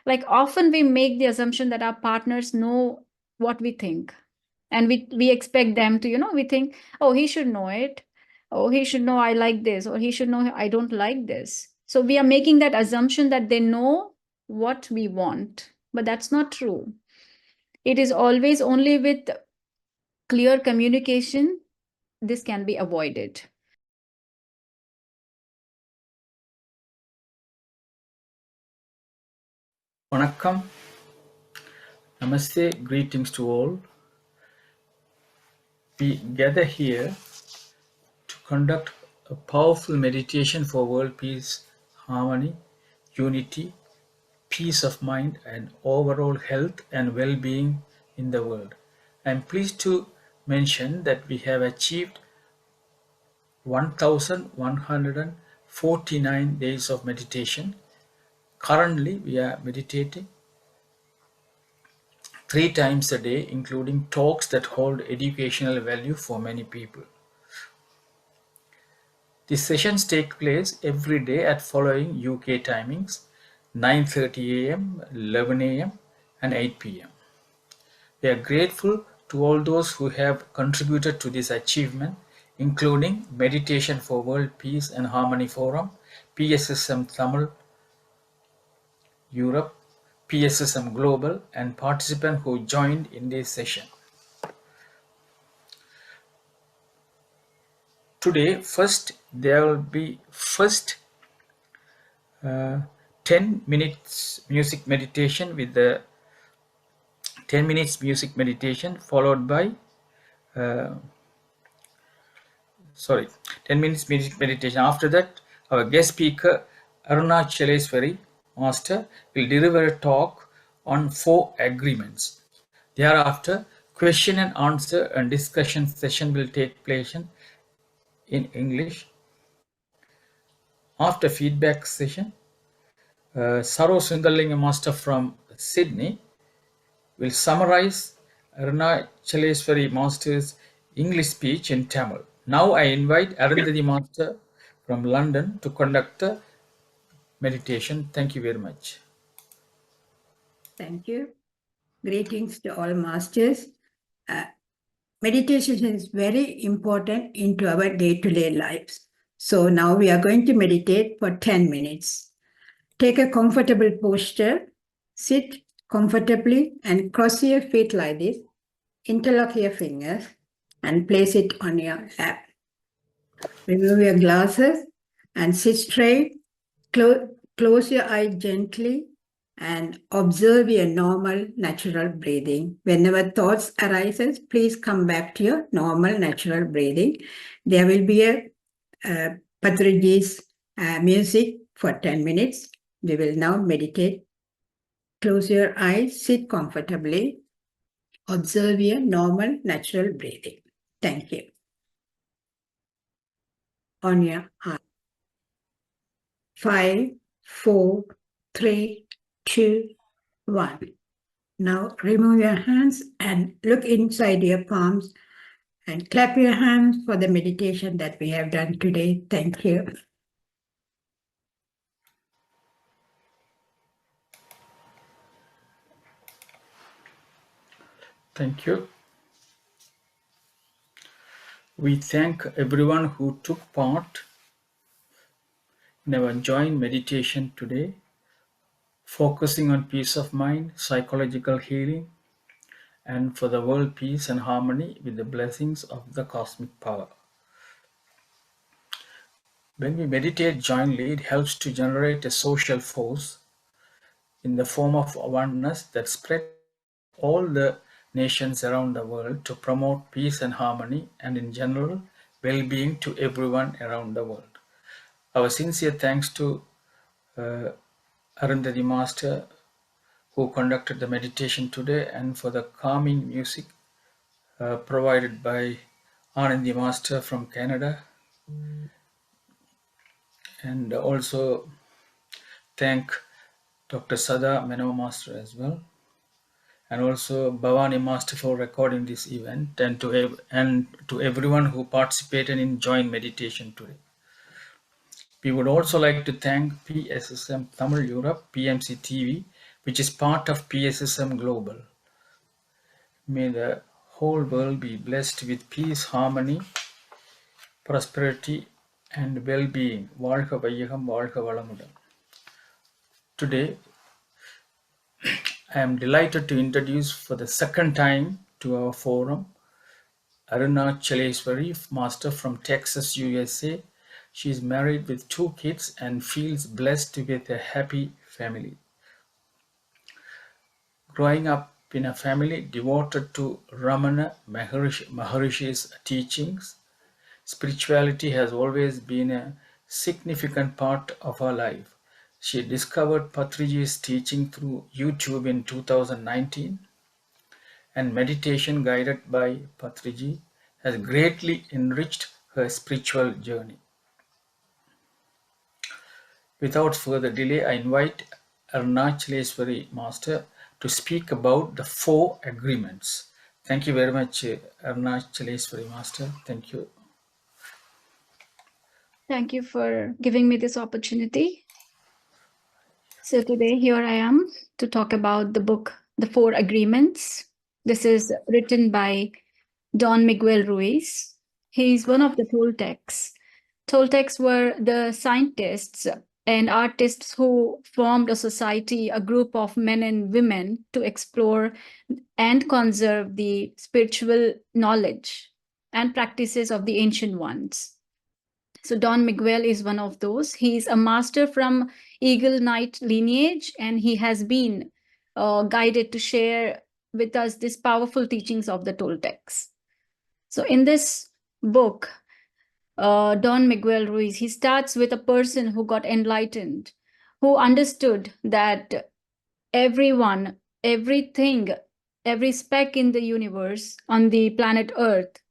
Like often we make the assumption that our partners know what we think, and we expect them to, we think, oh, he should know it. Oh, he should know I like this, or he should know I don't like this. So we are making that assumption that they know what we want, but that's not true. It is always only with clear communication this can be avoided. Vanakkam, Namaste, greetings to all. We gather here to conduct a powerful meditation for world peace, harmony, unity, peace of mind, and overall health and well-being in the world. I am pleased to mention that we have achieved 1149 days of meditation. Currently, we are meditating 3 times a day, including talks that hold educational value for many people. The sessions take place every day at following UK timings: 9:30 a.m., 11 a.m. and 8 p.m. We are grateful to all those who have contributed to this achievement, including Meditation for World Peace and Harmony Forum, PSSM Tamil Europe, PSSM Global, and participants who joined in this session. Today, there will be 10 minutes music meditation with the 10 minutes music meditation followed by 10 minutes music meditation. After that, our guest speaker Arunachaleshwari Master will deliver a talk on 4 agreements. Thereafter, question and answer and discussion session will take place in English. After feedback session, Saro Sundarlinga Master from Sydney will summarize Arunachaleshwari Master's English speech in Tamil. Now I invite Arundhati Master from London to conduct the meditation. Thank you very much. Thank you. Greetings to all masters. Meditation is very important into our day-to-day lives. So now we are going to meditate for 10 minutes. Take a comfortable posture, sit comfortably and cross your feet like this, interlock your fingers and place it on your lap. Remove your glasses and sit straight, close your eyes gently and observe your normal natural breathing. Whenever thoughts arises, please come back to your normal natural breathing. There will be a Patriji's music for 10 minutes. We will now meditate. Close your eyes, sit comfortably. Observe your normal natural breathing. Thank you. On your heart. 5, 4, 3, 2, 1. Now remove your hands and look inside your palms and clap your hands for the meditation that we have done today. Thank you. Thank you. We thank everyone who took part in our joint meditation today, focusing on peace of mind, psychological healing, and for the world peace and harmony with the blessings of the cosmic power. When we meditate jointly, it helps to generate a social force in the form of oneness that spreads all the nations around the world to promote peace and harmony and in general well-being to everyone around the world. Our sincere thanks to Arundhati Master who conducted the meditation today and for the calming music provided by Anandi Master from Canada, and also thank Dr. Sada Meno Master as well, and also Bhavani Master for recording this event, and to everyone who participated in joint meditation today. We would also like to thank PSSM Tamil Europe, PMC TV, which is part of PSSM Global. May the whole world be blessed with peace, harmony, prosperity, and well-being. வாழ்க வையகம், வாழ்க வளமுடன். Today, I am delighted to introduce for the second time to our forum Arunachaleshwari, master from Texas, USA. She is married with 2 kids and feels blessed with a happy family. Growing up in a family devoted to Ramana Maharishi's teachings, spirituality has always been a significant part of her life. She discovered Patriji's teaching through YouTube in 2019, and meditation guided by Patriji has greatly enriched her spiritual journey. Without further delay, I invite Arunachaleshwari Master to speak about the 4 agreements. Thank you very much, Arunachaleshwari Master. Thank you. Thank you for giving me this opportunity. So today here I am to talk about the book, The 4 Agreements. This is written by Don Miguel Ruiz. He's one of the Toltecs. Toltecs were the scientists and artists who formed a society, a group of men and women to explore and conserve the spiritual knowledge and practices of the ancient ones. So Don Miguel is one of those. He's a master from Eagle Knight lineage, and he has been guided to share with us these powerful teachings of the Toltecs. So in this book, Don Miguel Ruiz, he starts with a person who got enlightened, who understood that everyone, everything, every speck in the universe on the planet Earth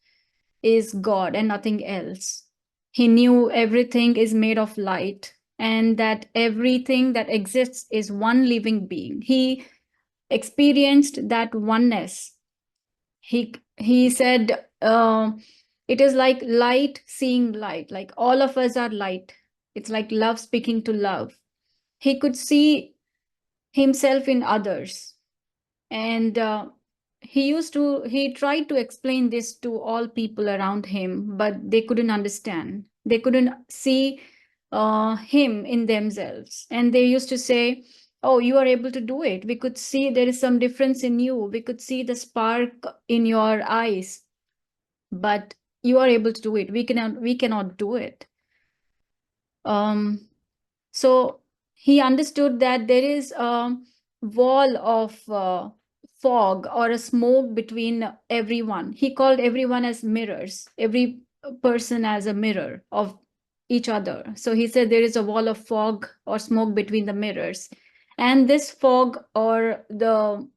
is God and nothing else. He knew everything is made of light and that everything that exists is one living being. He experienced that oneness. He said, it is like light seeing light, like all of us are light. It's like love speaking to love. He could see himself in others. And he tried to explain this to all people around him, but they couldn't understand. They couldn't see him in themselves. And they used to say, oh, you are able to do it. We could see there is some difference in you. We could see the spark in your eyes, but you are able to do it. We cannot do it. So he understood that there is a wall of fog or a smoke between everyone. He called everyone as mirrors, every person as a mirror of each other. So he said there is a wall of fog or smoke between the mirrors. And this fog or the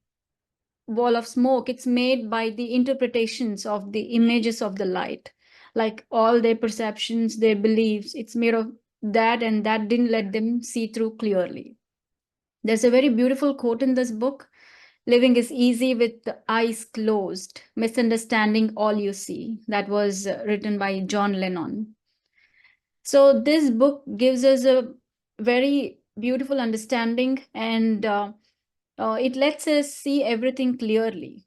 wall of smoke, it's made by the interpretations of the images of the light, like all their perceptions, their beliefs, it's made of that, and that didn't let them see through clearly. There's a very beautiful quote in this book: living is easy with the eyes closed, misunderstanding all you see. That was written by John Lennon. So this book gives us a very beautiful understanding, and it lets us see everything clearly.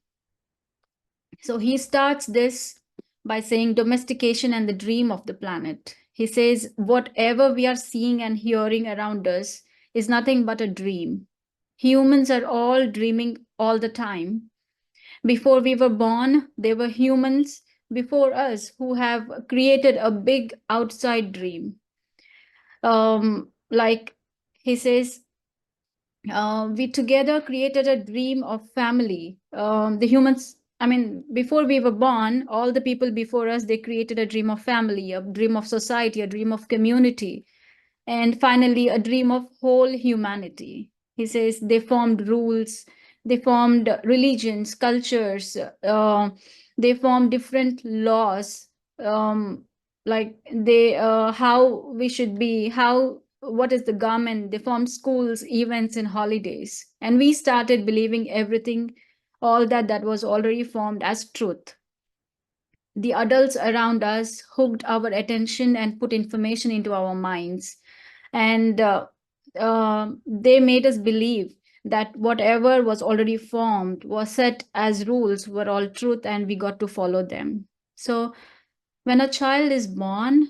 So he starts this by saying domestication and the dream of the planet. He says whatever we are seeing and hearing around us is nothing but a dream. Humans are all dreaming all the time. Before we were born, there were humans before us who have created a big outside dream. Like he says, we together created a dream of family. The humans, I mean, before we were born, all the people before us, they created a dream of family, a dream of society, a dream of community, and finally a dream of whole humanity. He says they formed rules, they formed religions, cultures, they formed different laws, like they how we should be, what is the government. They formed schools, events, and holidays, and we started believing everything, all that was already formed as truth. The adults around us hooked our attention and put information into our minds, and they made us believe that whatever was already formed, was set as rules, were all truth, and we got to follow them. So when a child is born,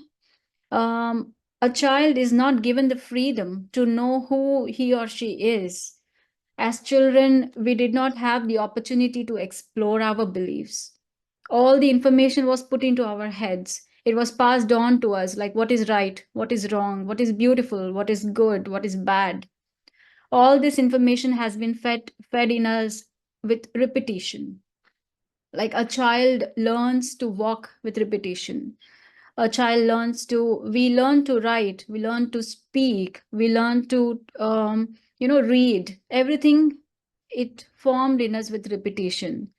a child is not given the freedom to know who he or she is. As children, we did not have the opportunity to explore our beliefs. All the information was put into our heads. It was passed on to us, like what is right, what is wrong, what is beautiful, what is good, what is bad. All this information has been fed in us with repetition. Like a child learns to walk with repetition. A child we learn to write, we learn to speak, we learn to read. Everything, it formed in us with repetition.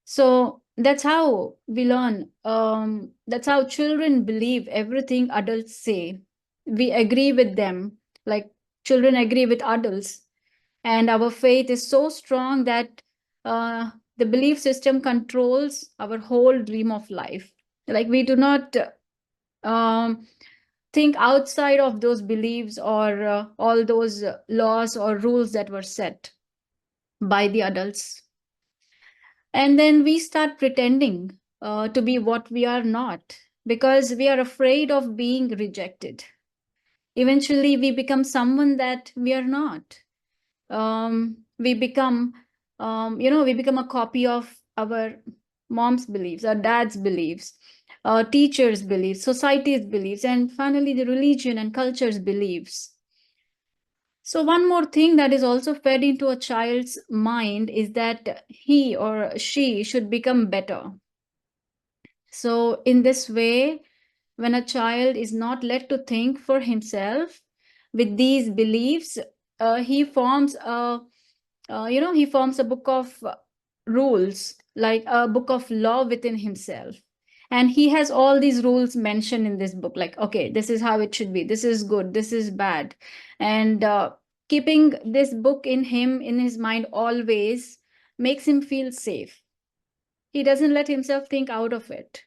So that's how we learn. That's how children believe everything adults say. We agree with them, like children agree with adults. And our faith is so strong that the belief system controls our whole dream of life. Like we do not think outside of those beliefs or all those laws or rules that were set by the adults. And then we start pretending to be what we are not because we are afraid of being rejected. Eventually, we become someone that we are not. We become, we become a copy of our mom's beliefs, our dad's beliefs, teachers' beliefs, society's beliefs, and finally the religion and culture's beliefs. So one more thing that is also fed into a child's mind is that he or she should become better. So in this way, when a child is not let to think for himself with these beliefs, he forms a he forms a book of rules, like a book of law within himself. And he has all these rules mentioned in this book, like, okay, this is how it should be. This is good. This is bad. And keeping this book in him, in his mind always makes him feel safe. He doesn't let himself think out of it.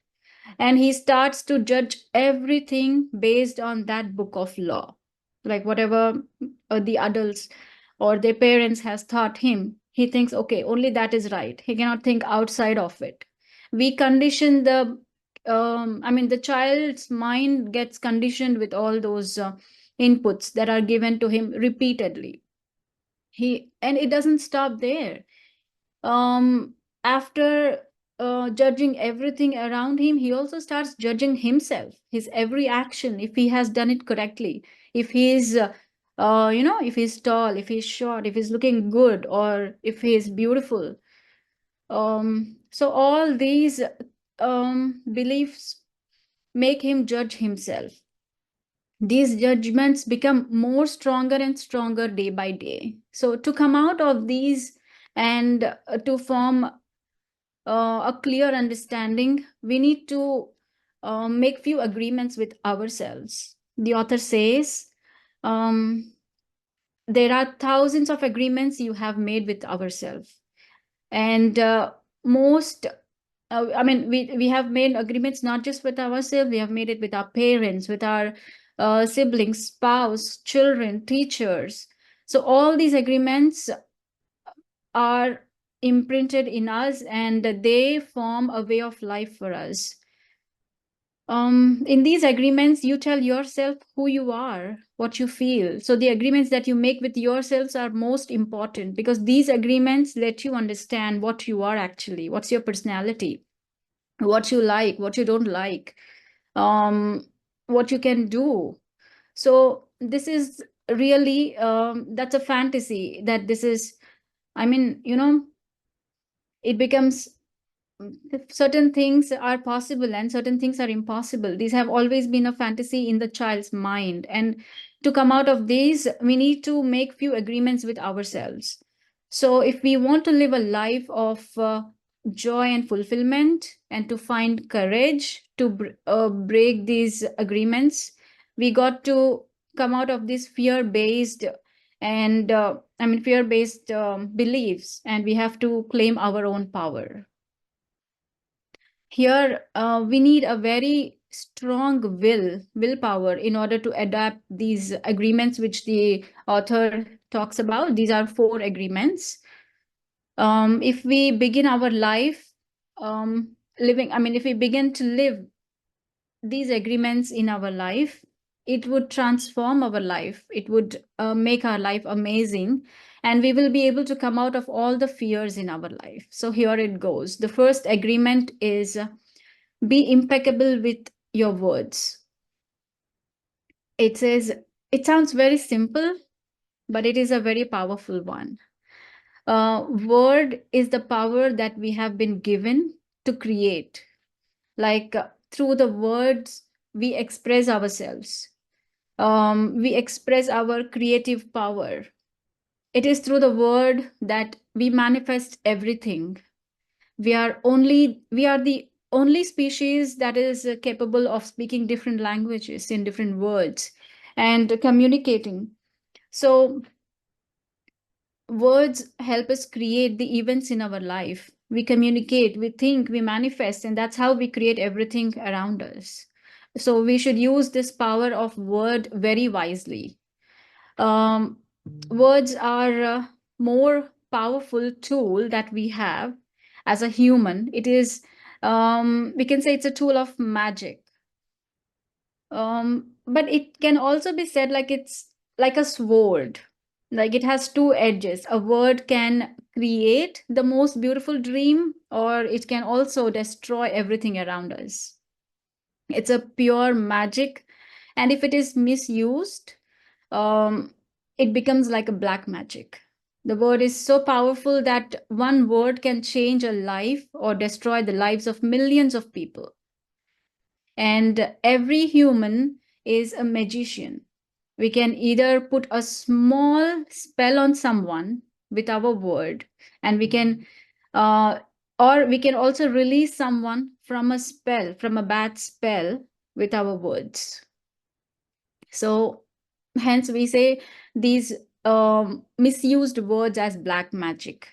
And he starts to judge everything based on that book of law, like whatever the adults or their parents has taught him. He thinks, okay, only that is right. He cannot think outside of it. We condition the child's mind gets conditioned with all those inputs that are given to him repeatedly. And it doesn't stop there. After judging everything around him, he also starts judging himself, his every action, if he has done it correctly, if he's if he's tall, if he's short, if he's looking good, or if he's beautiful. So all these beliefs make him judge himself. These judgments become more stronger and stronger day by day. So to come out of these and to form a clear understanding, we need to make few agreements with ourselves. The author says, there are thousands of agreements you have made with ourselves. And we have made agreements not just with ourselves, we have made it with our parents, with our siblings, spouse, children, teachers. So all these agreements are imprinted in us and they form a way of life for us. In these agreements, you tell yourself who you are, what you feel. So the agreements that you make with yourselves are most important because these agreements let you understand what you are actually, what's your personality, what you like, what you don't like, what you can do. So this is really, that's a fantasy that this is, it becomes certain things are possible and certain things are impossible. These have always been a fantasy in the child's mind. And to come out of these, we need to make few agreements with ourselves. So if we want to live a life of joy and fulfillment and to find courage to break these agreements, we got to come out of this fear-based and fear-based beliefs, and we have to claim our own power. Here, we need a very strong willpower in order to adapt these agreements which the author talks about. These are 4 agreements. If we begin our life if we begin to live these agreements in our life, it would transform our life. It would make our life amazing, and we will be able to come out of all the fears in our life. So here it goes. The first agreement is be impeccable with your words. It says, it sounds very simple, but it is a very powerful one. Word is the power that we have been given to create. Like through the words, we express ourselves. We express our creative power. It is through the word that we manifest everything. We are the only species that is capable of speaking different languages in different words and communicating. So words help us create the events in our life. We communicate, we think, we manifest, and that's how we create everything around us. So we should use this power of word very wisely. Words are a more powerful tool that we have as a human. It is, we can say it's a tool of magic. But it can also be said like it's like a sword. Like it has 2 edges. A word can create the most beautiful dream, or it can also destroy everything around us. It's a pure magic. And if it is misused, it becomes like a black magic. The word is so powerful that one word can change a life or destroy the lives of millions of people. And every human is a magician. We can either put a small spell on someone with our word, and we can, or we can also release someone from a spell, from a bad spell with our words. So hence we say these misused words as black magic.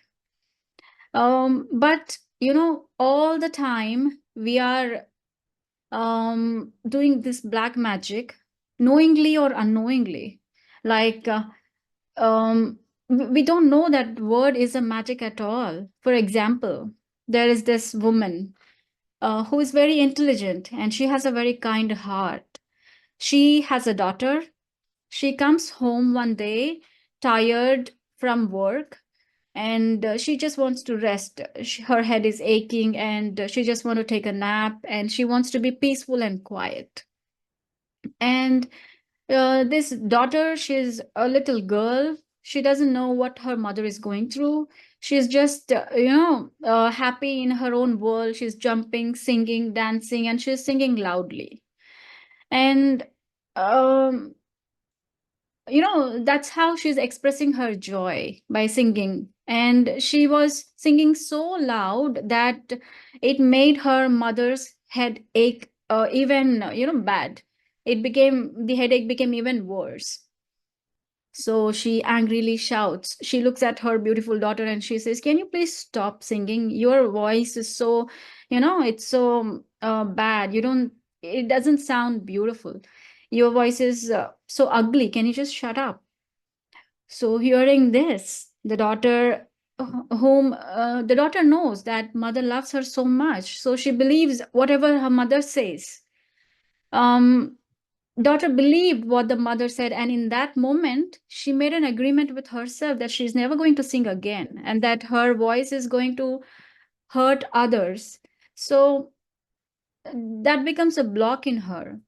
But all the time we are doing this black magic, knowingly or unknowingly. Like we don't know that word is a magic at all. For example, there is this woman who is very intelligent, and she has a very kind heart. She has a daughter. She comes home one day tired from work, and she just wants to rest. Her head is aching, and she just wants to take a nap, and she wants to be peaceful and quiet. And this daughter, she's a little girl. She doesn't know what her mother is going through. She's just happy in her own world. She's jumping, singing, dancing, and she's singing loudly. And that's how she's expressing her joy, by singing. And she was singing so loud that it made her mother's head ache even bad. The headache became even worse. So she angrily shouts. She looks at her beautiful daughter and she says, "Can you please stop singing? Your voice is so, it's so bad. It doesn't sound beautiful. Your voice is so ugly. Can you just shut up?" So hearing this, the daughter knows that mother loves her so much. So she believes whatever her mother says. Daughter believed what the mother said, and in that moment she made an agreement with herself that she's never going to sing again, and that her voice is going to hurt others. So that becomes a block in her,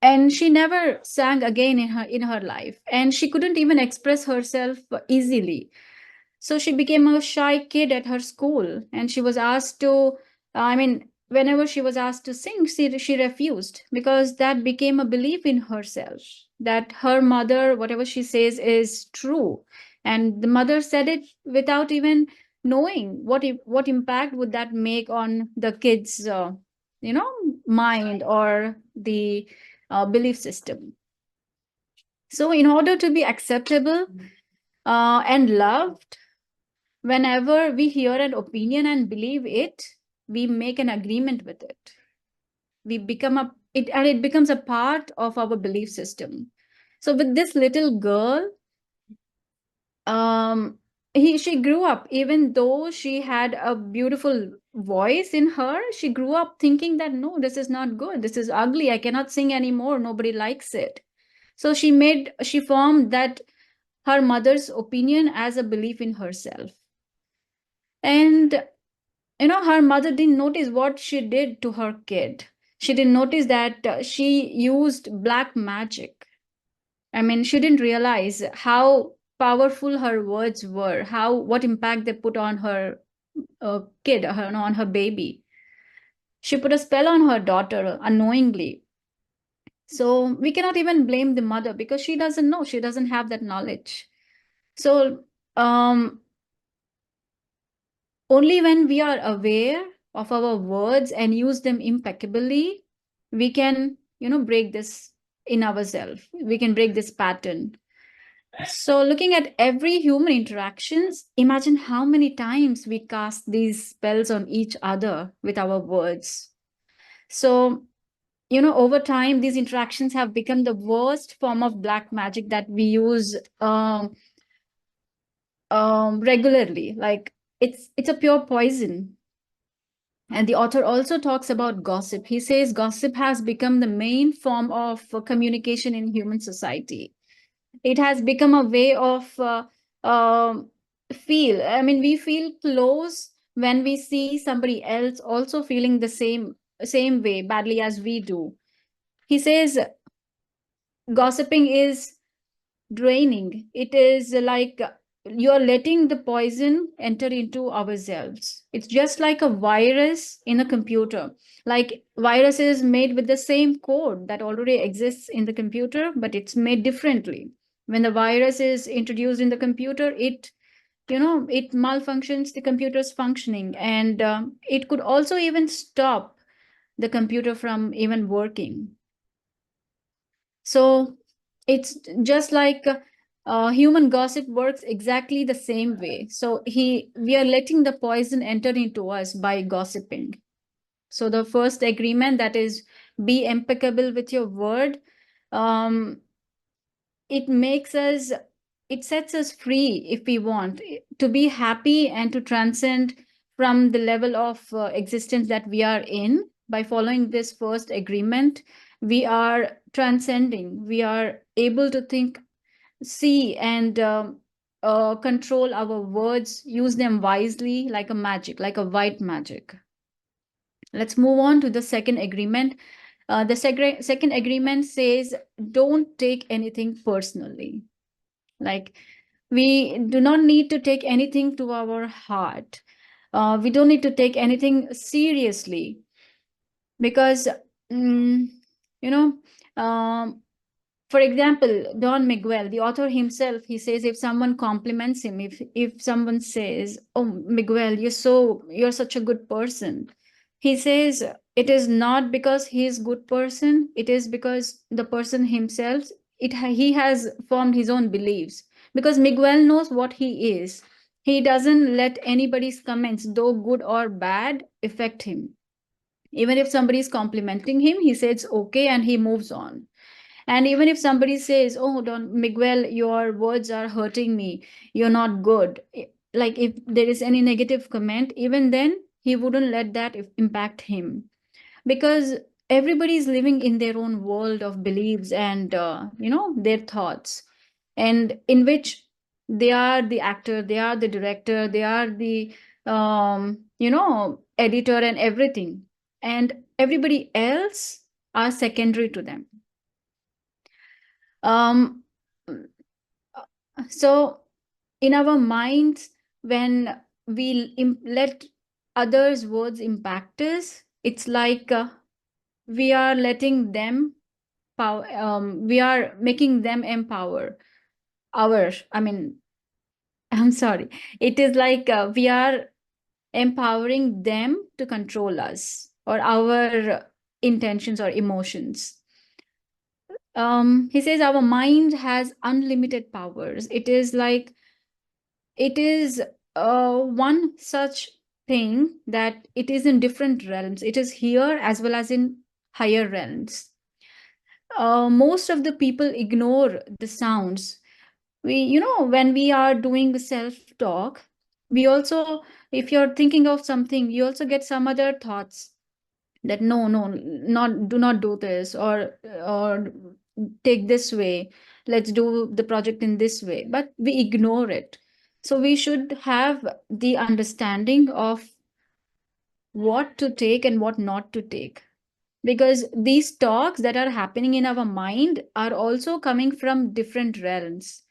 and she never sang again in her life, and she couldn't even express herself easily. So she became a shy kid at her school, and she was asked to, whenever she was asked to sing, she refused, because that became a belief in herself that her mother, whatever she says, is true. And the mother said it without even knowing what impact would that make on the kids' mind or the belief system. So in order to be acceptable and loved, whenever we hear an opinion and believe it, we make an agreement with it. we become and it becomes a part of our belief system. So with this little girl, she grew up, even though she had a beautiful voice in her, she grew up thinking that no, this is not good, this is ugly, I cannot sing anymore, nobody likes it. So she formed that her mother's opinion as a belief in herself. And her mother didn't notice what she did to her kid. She didn't notice that she used black magic. I mean, she didn't realize how powerful her words were, what impact they put on her kid, on her baby. She put a spell on her daughter unknowingly. So we cannot even blame the mother because she doesn't know, she doesn't have that knowledge. So only when we are aware of our words and use them impeccably, we can, break this in ourselves. We can break this pattern. So looking at every human interactions, imagine how many times we cast these spells on each other with our words. So, over time, these interactions have become the worst form of black magic that we use regularly. Like it's a pure poison. And the author also talks about gossip. He says gossip has become the main form of communication in human society. It has become a way of we feel close when we see somebody else also feeling the same way badly as we do. He says gossiping is draining. It is like you're letting the poison enter into ourselves. It's just like a virus in a computer. Like virus is made with the same code that already exists in the computer, but it's made differently. When the virus is introduced in the computer, it malfunctions the computer's functioning, and it could also even stop the computer from even working. So it's just like human gossip works exactly the same way. So we are letting the poison enter into us by gossiping. So the first agreement, that is, be impeccable with your word. It sets us free if we want to be happy and to transcend from the level of existence that we are in. By following this first agreement, we are transcending, we are able to think, see, and control our words, use them wisely, like a magic, like a white magic. Let's move on to the second agreement. The second agreement says, don't take anything personally. Like, we do not need to take anything to our heart. We don't need to take anything seriously because, you know, for example, Don Miguel, the author himself, he says if someone compliments him, if someone says, "Oh, Miguel, you're such a good person," he says it is not because he is good person. It is because the person himself, he has formed his own beliefs. Because Miguel knows what he is. He doesn't let anybody's comments, though good or bad, affect him. Even if somebody is complimenting him, he says okay and he moves on. And even if somebody says, "Oh, Don Miguel, your words are hurting me, you're not good," like if there is any negative comment, even then he wouldn't let that impact him, because everybody is living in their own world of beliefs and their thoughts, and in which they are the actor, they are the director, they are the editor and everything, and everybody else are secondary to them. So in our minds, when we let others' words impact us, it's like we are letting them we are making them empower I'm sorry. It is like we are empowering them to control us or our intentions or emotions. He says our mind has unlimited powers. It is one such thing that it is in different realms. It is here as well as in higher realms. Most of the people ignore the sounds. When we are doing self-talk, we also, if you're thinking of something, you also get some other thoughts that do not do this, or take this way, let's do the project in this way, but we ignore it. So we should have the understanding of what to take and what not to take, because these talks that are happening in our mind are also coming from different realms,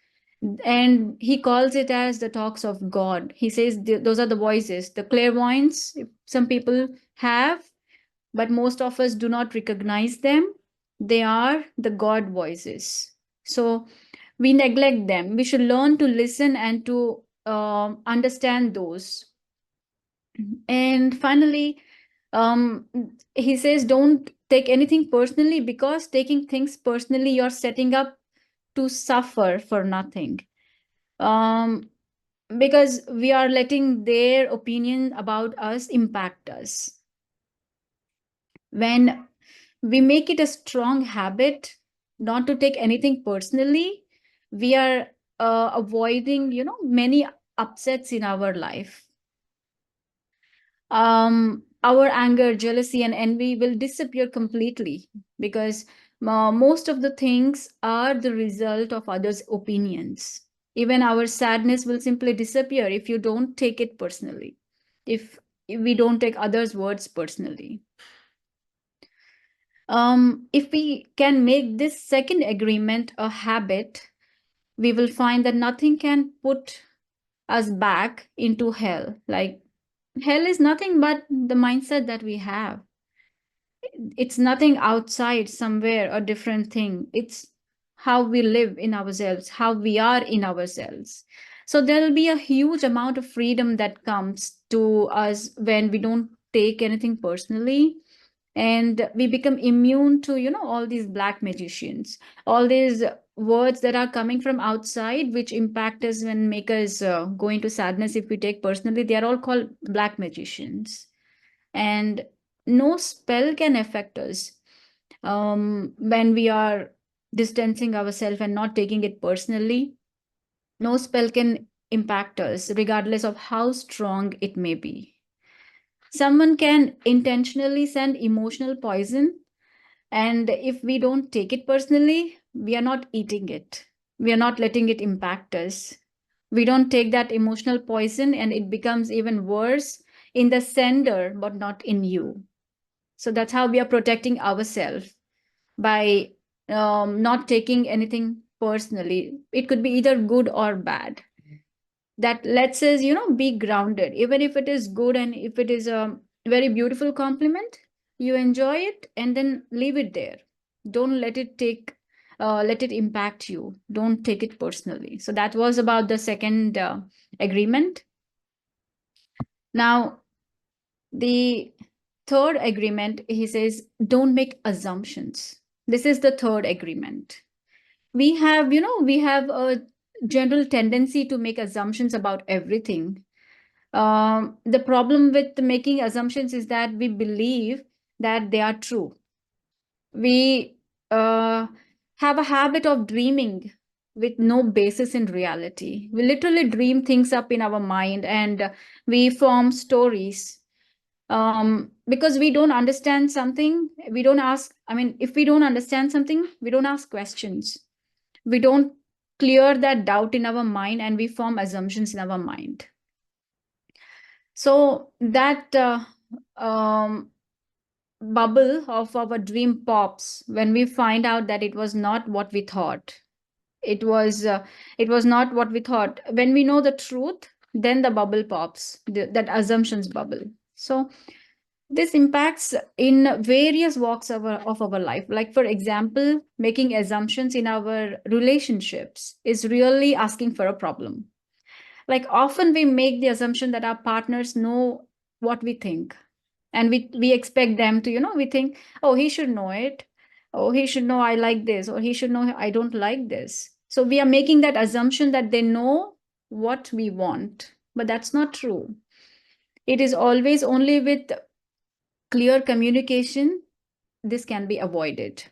and he calls it as the talks of God. He says those are the voices, the clairvoyance some people have, but most of us do not recognize them. They are the God voices. So we neglect them. We should learn to listen and to understand those. And finally, um, he says, don't take anything personally, because taking things personally, you're setting up to suffer for nothing. Because we are letting their opinion about us impact us. When we make it a strong habit not to take anything personally, we are avoiding, many upsets in our life. Our anger, jealousy, and envy will disappear completely, because most of the things are the result of others' opinions. Even our sadness will simply disappear if you don't take it personally, if we don't take others' words personally. If we can make this second agreement a habit, we will find that nothing can put us back into hell. Like, hell is nothing but the mindset that we have. It's nothing outside somewhere, a different thing. It's how we live in ourselves, how we are in ourselves. So there will be a huge amount of freedom that comes to us when we don't take anything personally, and we become immune to all these black magicians, all these words that are coming from outside which impact us and make us go into sadness if we take personally. They are all called black magicians, and no spell can affect us when we are distancing ourselves and not taking it personally. No spell can impact us regardless of how strong it may be. Someone can intentionally send emotional poison, and if we don't take it personally, we are not eating it. We are not letting it impact us. We don't take that emotional poison, and it becomes even worse in the sender, but not in you. So that's how we are protecting ourselves, by not taking anything personally. It could be either good or bad. That lets us, be grounded. Even if it is good and if it is a very beautiful compliment, you enjoy it and then leave it there. Don't let it impact you. Don't take it personally. So that was about the second agreement. Now, the third agreement, he says, don't make assumptions. This is the third agreement. We have a general tendency to make assumptions about everything. The problem with making assumptions is that we believe that they are true. We have a habit of dreaming with no basis in reality. We literally dream things up in our mind, and we form stories. Because we don't understand something, we don't ask. I mean, if we don't understand something, we don't ask questions. We don't clear that doubt in our mind, and we form assumptions in our mind. So that bubble of our dream pops when we find out that it was not what we thought. It was not what we thought. When we know the truth, then the bubble pops, that assumptions bubble. So this impacts in various walks of our life. Like, for example, making assumptions in our relationships is really asking for a problem. Like, often we make the assumption that our partners know what we think, and we expect them to, we think, oh, he should know it. Oh, he should know I like this, or he should know I don't like this. So we are making that assumption that they know what we want, but that's not true. It is always only with clear communication this can be avoided.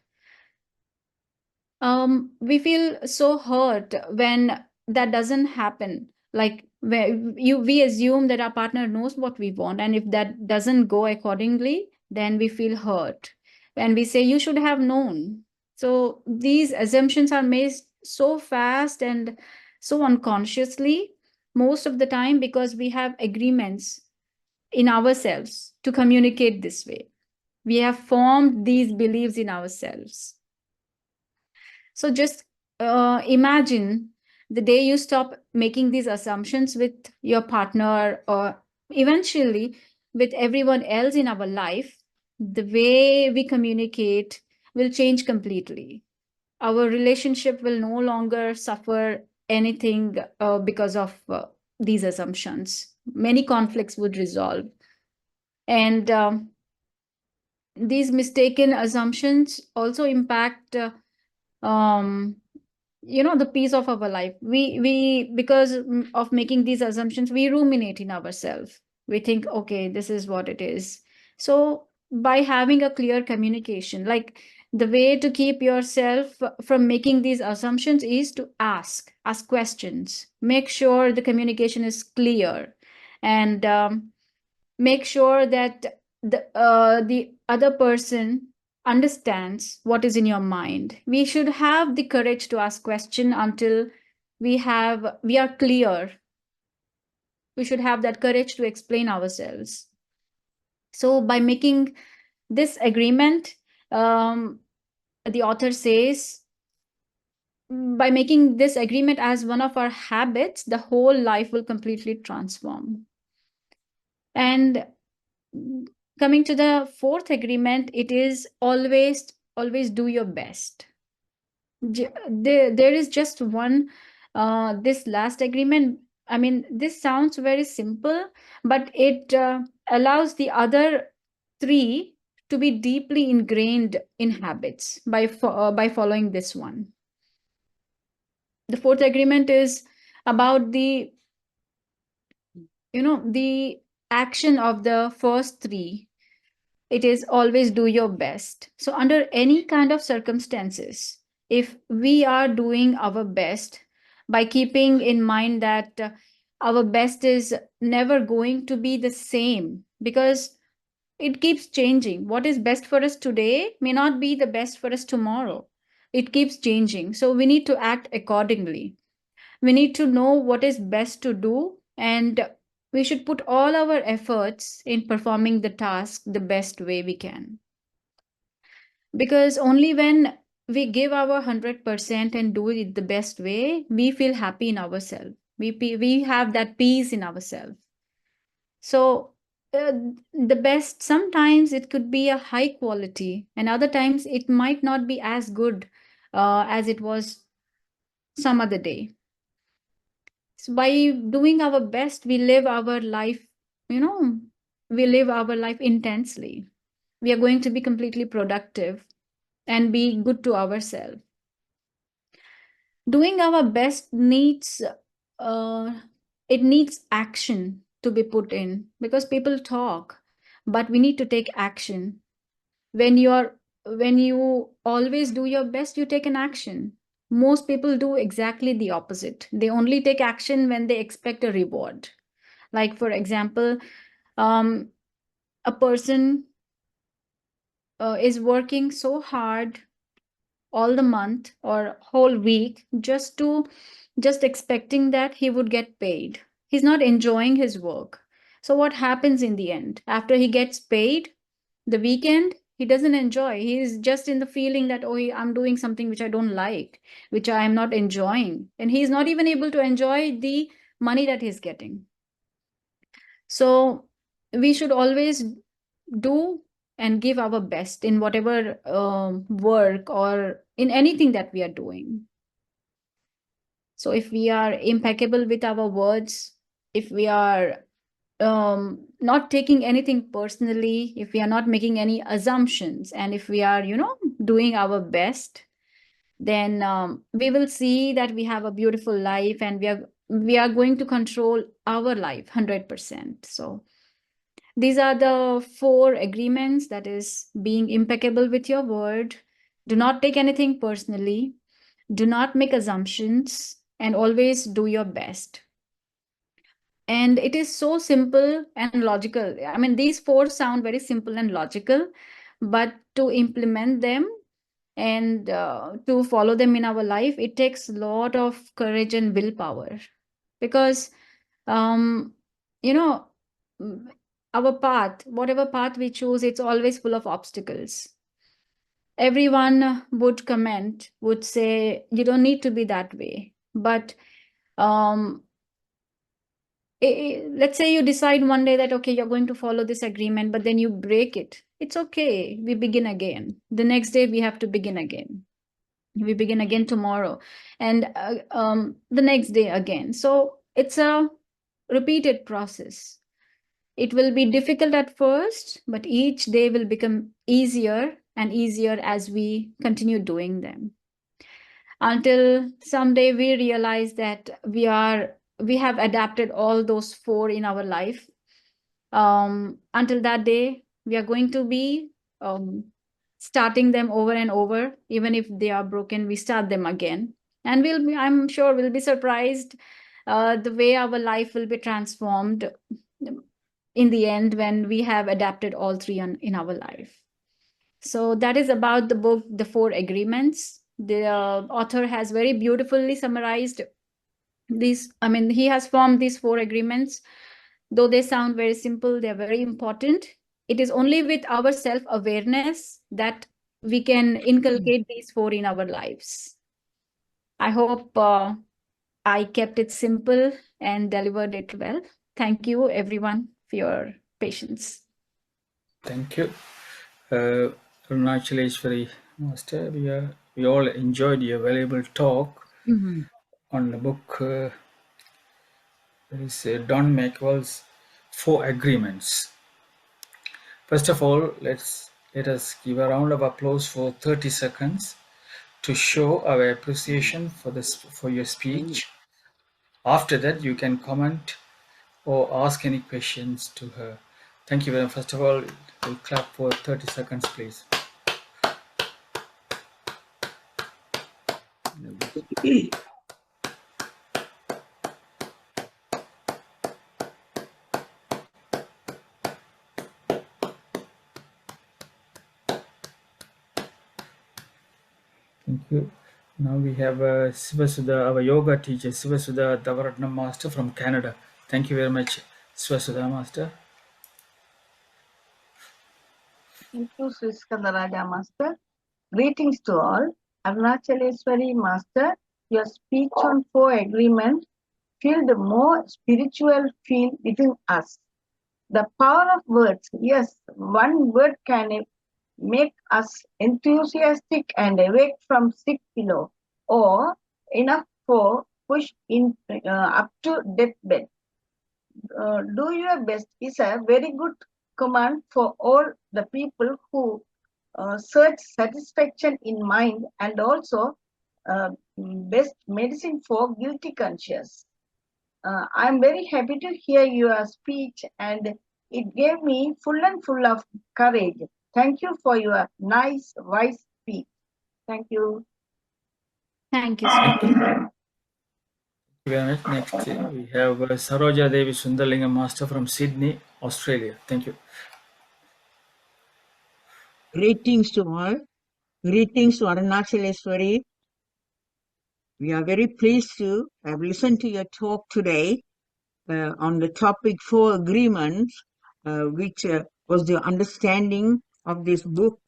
We feel so hurt when that doesn't happen. Like we assume that our partner knows what we want, and if that doesn't go accordingly, then we feel hurt. And we say, you should have known. So these assumptions are made so fast and so unconsciously most of the time, because we have agreements in ourselves to communicate this way. We have formed these beliefs in ourselves. So just imagine the day you stop making these assumptions with your partner, or eventually with everyone else in our life, the way we communicate will change completely. Our relationship will no longer suffer anything because of these assumptions. Many conflicts would resolve. And these mistaken assumptions also impact the peace of our life. We because of making these assumptions, we ruminate in ourselves. We think, okay, this is what it is. So by having a clear communication, like the way to keep yourself from making these assumptions is to ask questions, make sure the communication is clear, and make sure that the other person understands what is in your mind. We should have the courage to ask question until we are clear. We should have that courage to explain ourselves. So by making this agreement, the author says, by making this agreement as one of our habits, the whole life will completely transform. And coming to the fourth agreement, it is always do your best. There is just one, this last agreement. I mean, this sounds very simple, but it allows the other three to be deeply ingrained in habits by following this one. The fourth agreement is about the action of the first three. It is always do your best. So under any kind of circumstances, if we are doing our best by keeping in mind that our best is never going to be the same, because it keeps changing. What is best for us today may not be the best for us tomorrow. It keeps changing. So we need to act accordingly. We need to know what is best to do, and we should put all our efforts in performing the task the best way we can. Because only when we give our 100% and do it the best way, we feel happy in ourselves. We have that peace in ourselves. So the best, sometimes it could be a high quality, and other times it might not be as good as it was some other day. So by doing our best, we live our life, we live our life intensely. We are going to be completely productive and be good to ourselves. Doing our best needs, it needs action to be put in, because people talk, but we need to take action. When you always do your best, you take an action. Most people do exactly the opposite. They only take action when they expect a reward. Like, for example, a person is working so hard all the month or whole week just expecting that he would get paid. He's not enjoying his work. So what happens in the end? After he gets paid, the weekend, he doesn't enjoy. He's just in the feeling that, oh, I'm doing something which I don't like, which I am not enjoying. And he's not even able to enjoy the money that he's getting. So we should always do and give our best in whatever work or in anything that we are doing. So if we are impeccable with our words, if we are not taking anything personally, if we are not making any assumptions, and if we are, doing our best, then we will see that we have a beautiful life, and we are going to control our life 100%. So These are the 4 agreements, that is being impeccable with your word, do not take anything personally, do not make assumptions, and always do your best. And it is so simple and logical. I mean, these 4 sound very simple and logical, but to implement them and to follow them in our life, it takes a lot of courage and willpower. Because, you know, our path, whatever path we choose, it's always full of obstacles. Everyone would comment, would say, you don't need to be that way. But um, let's say you decide one day that, okay, you're going to follow this agreement, but then you break it. It's okay. We begin again. The next day, we have to begin again. We begin again tomorrow, and the next day again. So it's a repeated process. It will be difficult at first, but each day will become easier and easier as we continue doing them, until someday we realize that we have adapted all those 4 in our life. Until that day, we are going to be starting them over and over. Even if they are broken, we start them again, and I'm sure we'll be surprised the way our life will be transformed in the end when we have adapted all 3 in our life. So that is about the book, The 4 Agreements. The author has very beautifully summarized these. I mean, he has formed these 4 agreements. Though they sound very simple, they're very important. It is only with our self-awareness that we can inculcate these 4 in our lives. I hope I kept it simple and delivered it well. Thank you, everyone, for your patience. Thank you. Arunachaleshwari Master, we all enjoyed your valuable talk on the book. There is Don McWell's 4 Agreements. First of all, let us give a round of applause for 30 seconds to show our appreciation for your speech. After that, you can comment or ask any questions to her. Thank you very much. First of all, we'll clap for 30 seconds, please. Thank you. Now we have Sivasudha, our yoga teacher, Sivasudha Davaratnam Master from Canada. Thank you very much, Sivasudha Master. Thank you, Sri Skandaraja Master. Greetings to all. Arunachaleshwari Master, your speech on 4 agreements filled more spiritual feel within us. The power of words. Yes, one word can make us enthusiastic and awake from sick pillow, or enough for push in up to deathbed. Do your best is a very good command for all the people who search satisfaction in mind, and also best medicine for guilty conscience. I'm very happy to hear your speech, and it gave me full of courage. Thank you for your nice, wise speech. Thank you. Thank you. Thank you very much. Next, we have Saroja Devi Sundarlingam Master from Sydney, Australia. Thank you. Greetings to all. Greetings to Arunachaleshwari. We are very pleased to have listened to your talk today on the topic 4 agreements, which was the understanding of this book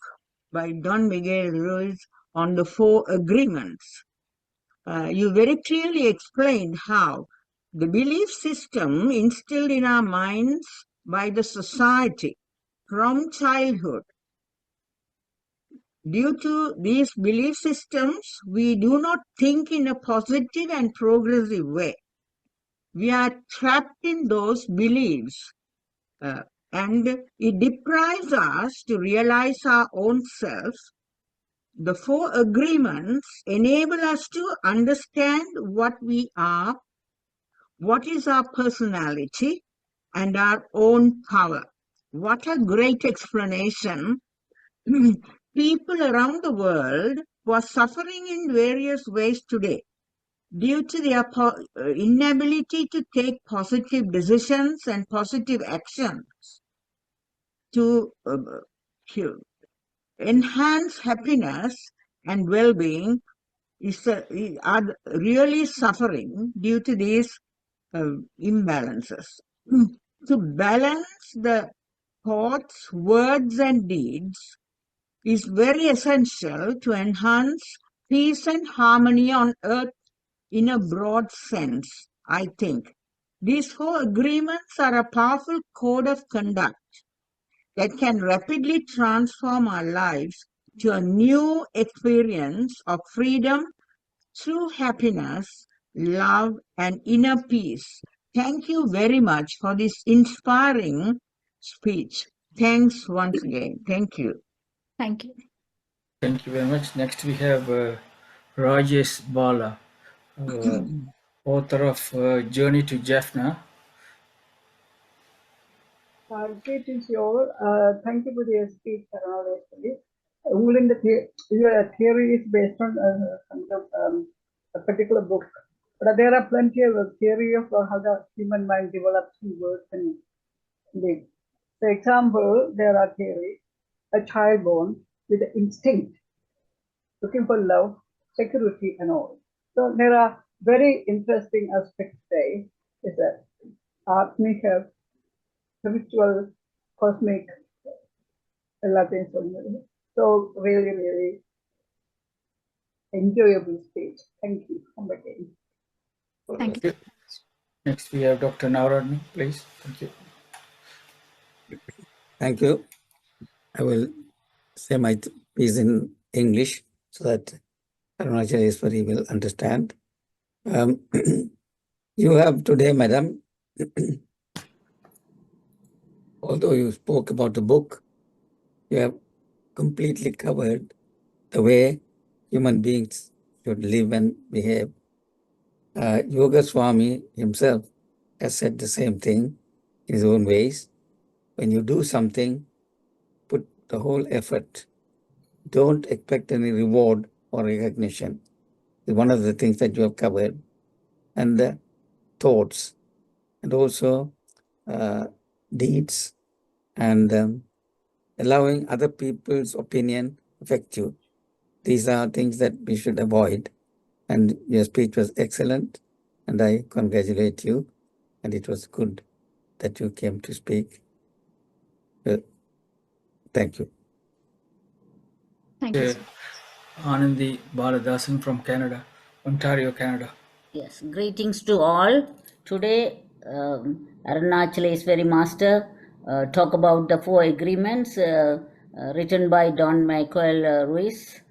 by Don Miguel Ruiz on the 4 agreements. You very clearly explained how the belief system instilled in our minds by the society from childhood. Due to these belief systems, we do not think in a positive and progressive way. We are trapped in those beliefs, and it deprives us to realize our own selves. The 4 agreements enable us to understand what we are, what is our personality, and our own power. What a great explanation. People around the world who are suffering in various ways today due to their inability to take positive decisions and positive actions to enhance happiness and well-being are really suffering due to these imbalances. To balance the thoughts, words, and deeds is very essential to enhance peace and harmony on earth in a broad sense, I think. These 4 agreements are a powerful code of conduct that can rapidly transform our lives to a new experience of freedom, true happiness, love, and inner peace. Thank you very much for this inspiring speech. Thanks once again. Thank you. Thank you. Thank you very much. Next we have Rajesh Bala, author of Journey to Jaffna. Greetings to you all. Thank you for the speech, Arunachaleshwari. Your theory is based on a particular book, but there are plenty of theory of how the human mind develops and works and lives. For example, there are theories: a child born with the instinct, looking for love, security, and all. So there are very interesting aspects today. Is that we have spiritual, cosmic, everything. So really, really enjoyable speech. Thank you. Come again. Thank you. Next we have Dr. Navarani, please. Thank you. Thank you. I will say my piece in English so that Arunachaleshwari will understand. You have today, madam, although you spoke about the book, you have completely covered the way human beings should live and behave. Yoga Swami himself has said the same thing in his own ways. When you do something, put the whole effort. Don't expect any reward or recognition. It's one of the things that you have covered. And the thoughts, and also deeds, and allowing other people's opinion affect you. These are things that we should avoid. And your speech was excellent, and I congratulate you. And it was good that you came to speak. Thank you. Thank you. Anandi Baladasan from Canada, Ontario, Canada. Yes, greetings to all. Today, Arunachaleshwari Master talk about the 4 agreements written by Don Michael Ruiz.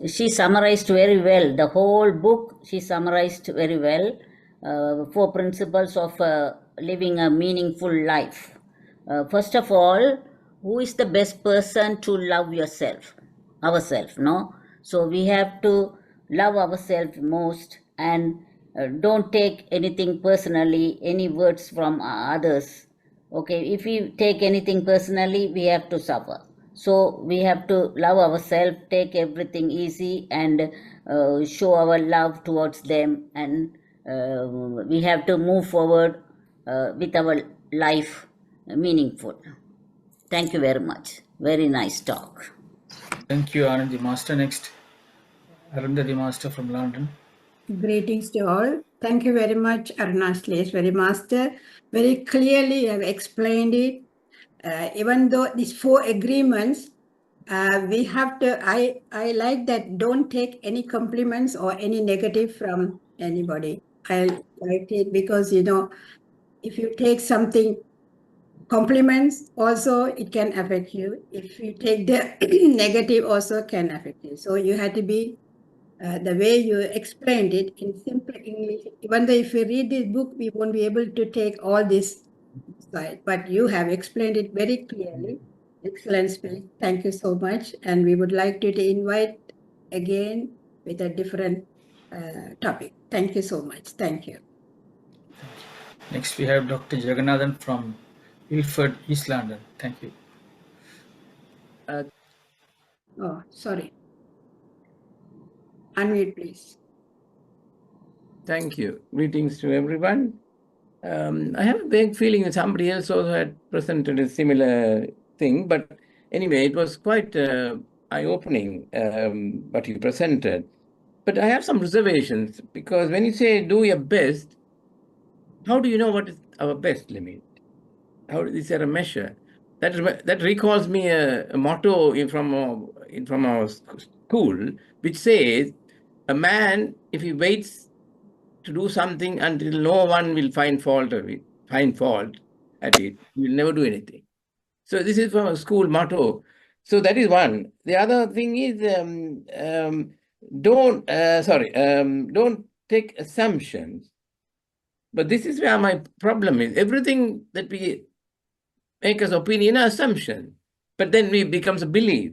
She summarized very well the whole book. She summarized very well 4 principles of living a meaningful life. First of all, who is the best person to love yourself? Ourselves, no? So we have to love ourselves most, and don't take anything personally, any words from others. Okay, if we take anything personally, we have to suffer. So we have to love ourselves, take everything easy, and show our love towards them, and we have to move forward with our life meaningful. Thank you very much. Very nice talk. Thank you, Anandi Master. Next, Arundhati Master from London. Greetings to all. Thank you very much, Arunachaleshwari Master. Very clearly you have explained it. Even though these 4 agreements, we have to, I like that, don't take any compliments or any negative from anybody. I liked it because, you know, if you take something, compliments also, it can affect you. If you take the negative also can affect you. So you had to be, the way you explained it in simple English, even though if you read this book, we won't be able to take all this slide, but you have explained it very clearly. Excellent speech. Thank you so much. And we would like to invite again with a different topic. Thank you so much. Thank you. Next, we have Dr. Jagannathan from Ilford, East London. Thank you. Oh, sorry. Unmute, please. Thank you. Greetings to everyone. I have a vague feeling that somebody else also had presented a similar thing, but anyway, it was quite eye-opening what you presented. But I have some reservations because when you say do your best, how do you know what is our best limit? How is there a measure? That recalls me a motto from our school, which says, a man, if he waits to do something until no one will find fault at it, he will never do anything. So this is from a school motto. So that is one. The other thing is don't take assumptions. But this is where my problem is. Everything that we make as opinion are assumption, but then it becomes a belief.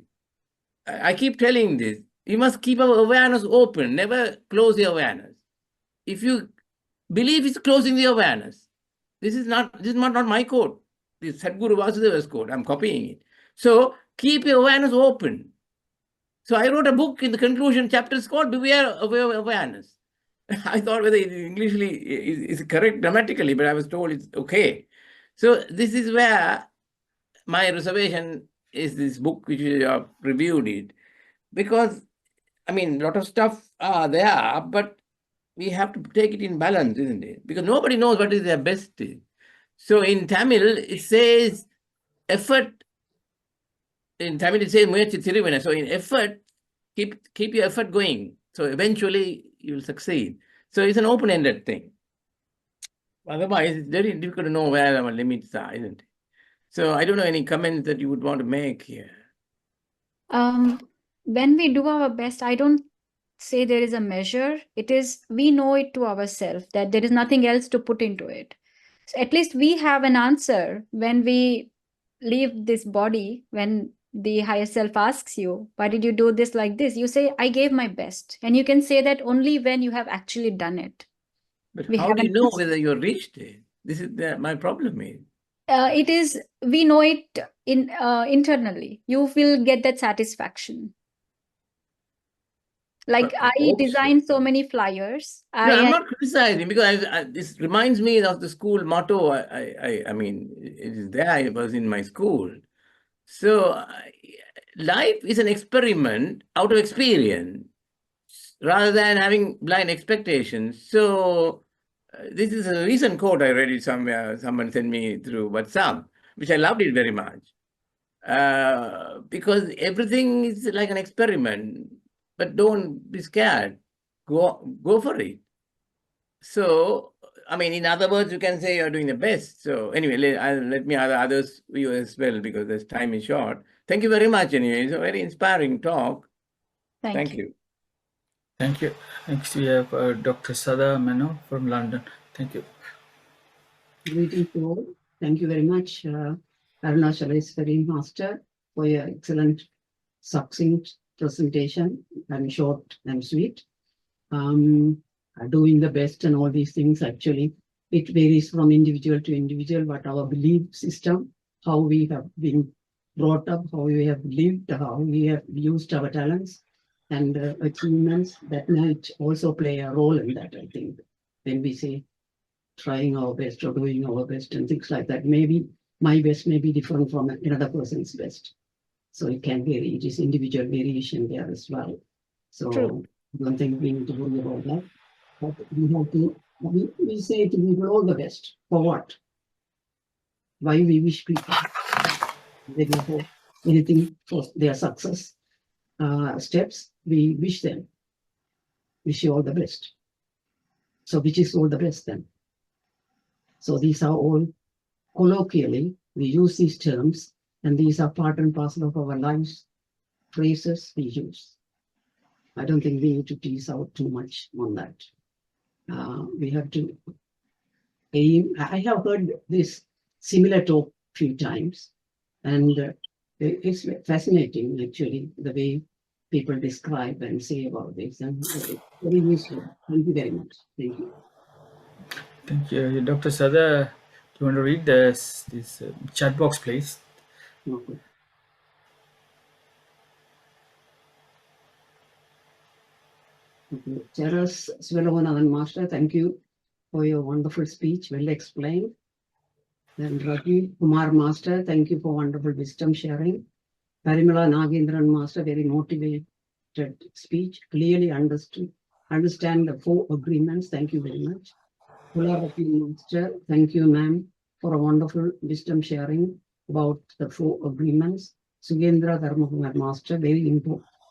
I keep telling this. You must keep our awareness open, never close the awareness. If you believe, it's closing the awareness. This is not my quote. This is Sadhguru Vasudeva's quote. I'm copying it. So keep your awareness open. So I wrote a book in the conclusion chapter. It's called Beware of Awareness. I thought whether it Englishly is correct grammatically, but I was told it's okay. So this is where my reservation is this book which you have reviewed it. Because, I mean, a lot of stuff are there, but we have to take it in balance, isn't it? Because nobody knows what is their best. So in Tamil, it says effort. In Tamil, it says muyachi thiruvena. So in effort, keep your effort going. So eventually you will succeed. So it's an open-ended thing. Otherwise, it's very difficult to know where our limits are, isn't it? So I don't know any comments that you would want to make here. When we do our best, I don't say there is a measure. It is, we know it to ourselves that there is nothing else to put into it. So at least we have an answer when we leave this body, when the higher self asks you, why did you do this like this? You say, I gave my best. And you can say that only when you have actually done it. But We how have do you an know answer. whether you're reached it? This is my problem is. It is, we know it internally. You will get that satisfaction. Like But I hope so. designed so many flyers. No, I'm not criticizing because this reminds me of the school motto. I mean, it is there. I was in my school. So life is an experiment out of experience rather than having blind expectations. So this is a recent quote. I read it somewhere. Someone sent me through WhatsApp, which I loved it very much. Because everything is like an experiment, but don't be scared. Go for it. So, I mean, in other words, you can say you're doing the best. So anyway, let me others view as well because this time is short. Thank you very much anyway. It's a very inspiring talk. Thank you. Thank you. Next we have Dr. Sada Meno from London. Thank you. Greetings to all. Thank you very much, Arunachaleshwari Master, for your excellent, succinct presentation and short and sweet. Doing the best and all these things, actually, it varies from individual to individual, but our belief system, how we have been brought up, how we have lived, how we have used our talents and achievements, that might also play a role in that, I think, when we say trying our best or doing our best and things like that. Maybe my best may be different from another person's best. So it can vary. It is individual variation there as well. So True. I don't think we need to worry about that. But we have to, we say to people all the best. For what? Why we wish people they go for anything for their success steps, we wish them. Wish you all the best. So which is all the best then? So these are all colloquially, we use these terms, and these are part and parcel of our lives, phrases we use. I don't think we need to tease out too much on that. We have to aim. I have heard this similar talk a few times, and it's fascinating actually the way people describe and say about this, and very useful. Thank you very much. Thank you. Thank you. Dr. Sada you want to read this chat box, please? Okay. Okay. Cheras Svelovanathan Master, thank you for your wonderful speech, well explained. Then Rajiv Kumar Master, thank you for wonderful wisdom sharing. Parimala Nagendran Master, very motivated speech, clearly understand the 4 agreements. Thank you very much. Pularati Master, thank you, ma'am, for a wonderful wisdom sharing about the 4 agreements. Sugendra Dharmakumar Master, very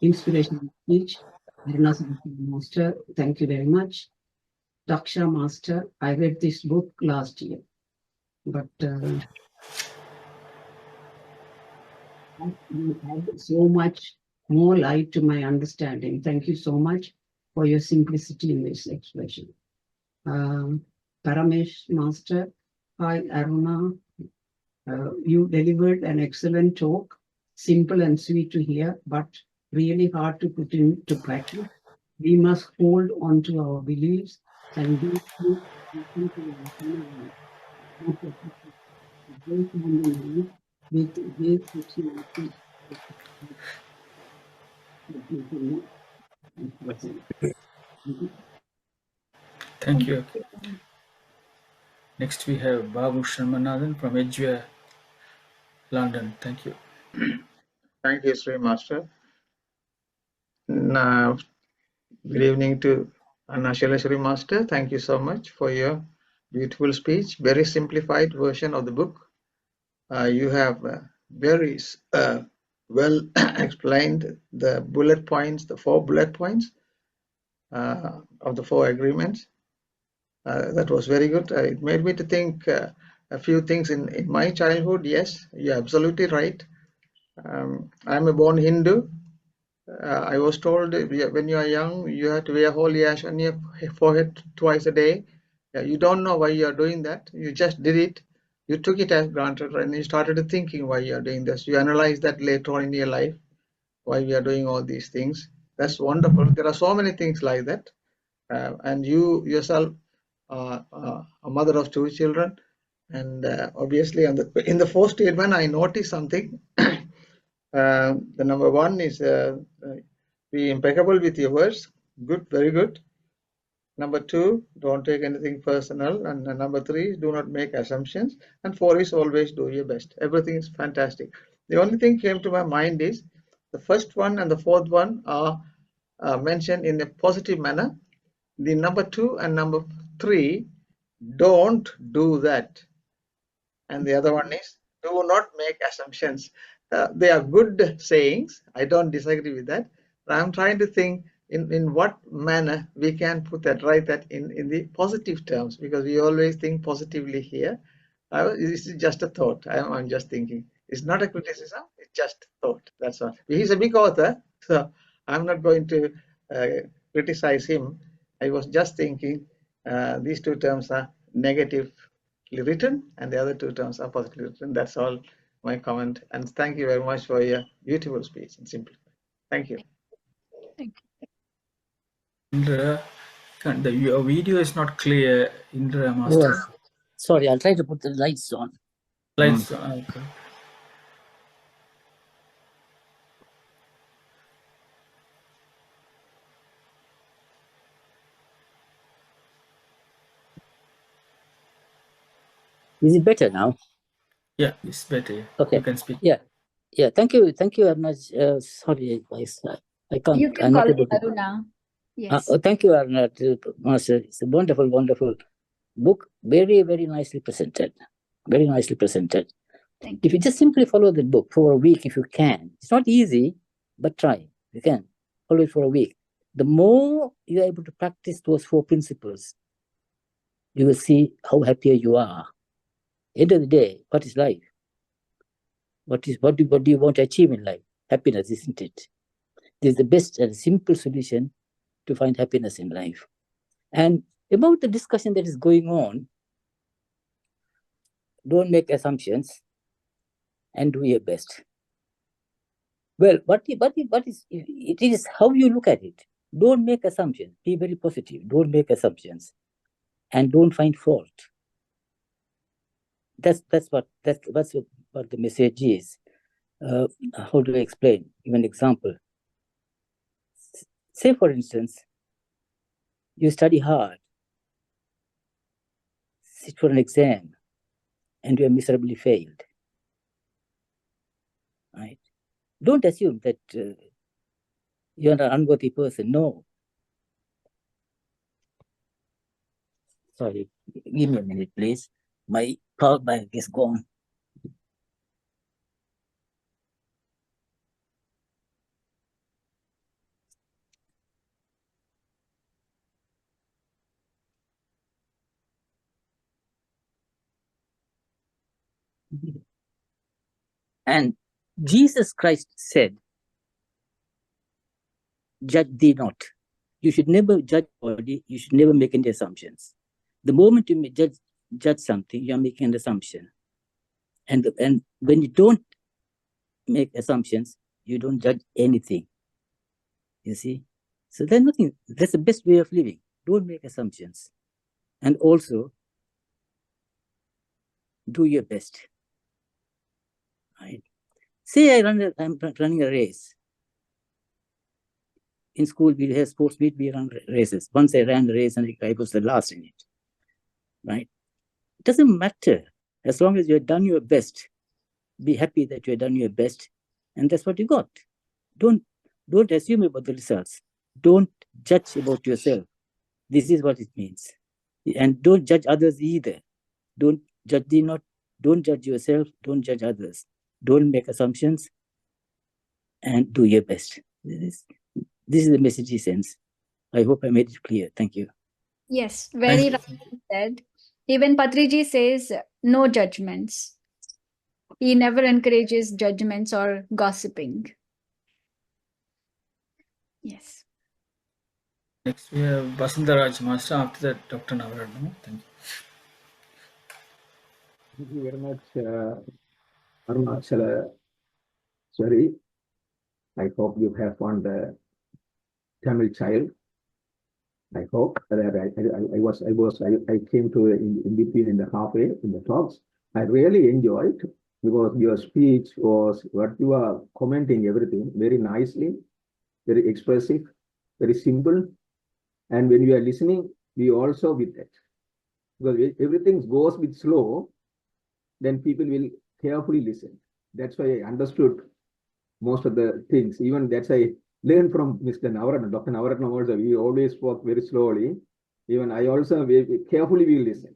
inspirational speech. Arunachaleshwari Master, thank you very much. Daksha Master, I read this book last year, but you add so much more light to my understanding. Thank you so much for your simplicity in this expression. Paramesh Master, hi Aruna, you delivered an excellent talk, simple and sweet to hear, but really hard to put into practice. We must hold on to our beliefs and be true Thank you. Next we have Babu Sharmanathan from Edgeware, London. Thank you. Thank you, Sri Master. Now, good evening to Arunachaleshwari Master. Thank you so much for your beautiful speech. Very simplified version of the book. You have very well explained the bullet points, the 4 bullet points of the 4 agreements. That was very good. It made me to think a few things in my childhood. Yes, you're absolutely right. I'm a born Hindu. I was told when you are young, you have to wear holy ash on your forehead twice a day. You don't know why you are doing that. You just did it. You took it as granted, and you started thinking why you are doing this. You analyze that later on in your life, why we are doing all these things. That's wonderful. There are so many things like that. And you yourself are a mother of 2 children. And obviously, in the 4th statement, I noticed something. The number 1 is be impeccable with your words. Good, very good. Number 2, don't take anything personal. And number 3, do not make assumptions. And 4 is always do your best. Everything is fantastic. The only thing came to my mind is the first one and the 4th one are mentioned in a positive manner. The number 2 and number 3, don't do that. And the other one is do not make assumptions. They are good sayings. I don't disagree with that. But I'm trying to think in what manner we can put that, write that in the positive terms, because we always think positively here. This is just a thought. I'm just thinking. It's not a criticism. It's just thought. That's all. He's a big author, so I'm not going to criticize him. I was just thinking these 2 terms are negatively written and the other 2 terms are positively written. That's all my comment. And thank you very much for your beautiful speech and simplified. Thank you. Thank you. Indra, your video is not clear, Indra Master. Yes. Sorry, I'll try to put the lights on. Lights on. Okay. Is it better now? Yeah, it's better. Okay. You can speak. Yeah. Thank you, Aruna. Sorry, I can't. You can I'm call not able it to. Aruna. Yes. Thank you, Aruna, Master. It's a wonderful, wonderful book. Very, very nicely presented. Very nicely presented. Thank you. If you just simply follow the book for a week, if you can, it's not easy, but try. You can follow it for a week. The more you are able to practice those 4 principles, you will see how happier you are. End of the day, what is life? What do you want to achieve in life? Happiness, isn't it? This is the best and simple solution to find happiness in life. And about the discussion that is going on, don't make assumptions and do your best. Well, it is how you look at it. Don't make assumptions. Be very positive. Don't make assumptions. And don't find fault. That's what the message is. How do I explain? Give an example. Say, for instance, you study hard, sit for an exam, and you are miserably failed. Right? Don't assume that you're an unworthy person. No. Sorry, give me a minute, please. My power bank is gone. And Jesus Christ said, judge thee not. You should never judge body. You should never make any assumptions. The moment you judge something, you're making an assumption. And when you don't make assumptions, you don't judge anything. You see? So there's nothing, that's the best way of living. Don't make assumptions. And also, do your best. Right? Say I'm running a race. In school, we have sports meet, we run races. Once I ran a race and I was the last in it. Right? It doesn't matter. As long as you have done your best, be happy that you have done your best. And that's what you got. Don't assume about the results. Don't judge about yourself. This is what it means. And don't judge others either. Don't judge yourself. Don't judge others. Don't make assumptions. And do your best. This is the message he sends. I hope I made it clear. Thank you. Yes, very rightly said. Even Patriji says no judgments. He never encourages judgments or gossiping. Yes. Next we have Basandaraj Master. After that, Dr. Navaratnam. Thank you. Thank you very much, Arunachaleshwari. I hope you have found the Tamil child. I hope that I came to in between in the halfway in the talks. I really enjoyed because your speech was what you are commenting everything very nicely, very expressive, very simple. And when we are listening, we also with that. Because everything goes with slow, then people will carefully listen. That's why I understood most of the things. Even that's I learned from Mr. Navaratnam, Dr. Navaratnam also. We always spoke very slowly. Even I also carefully will listen.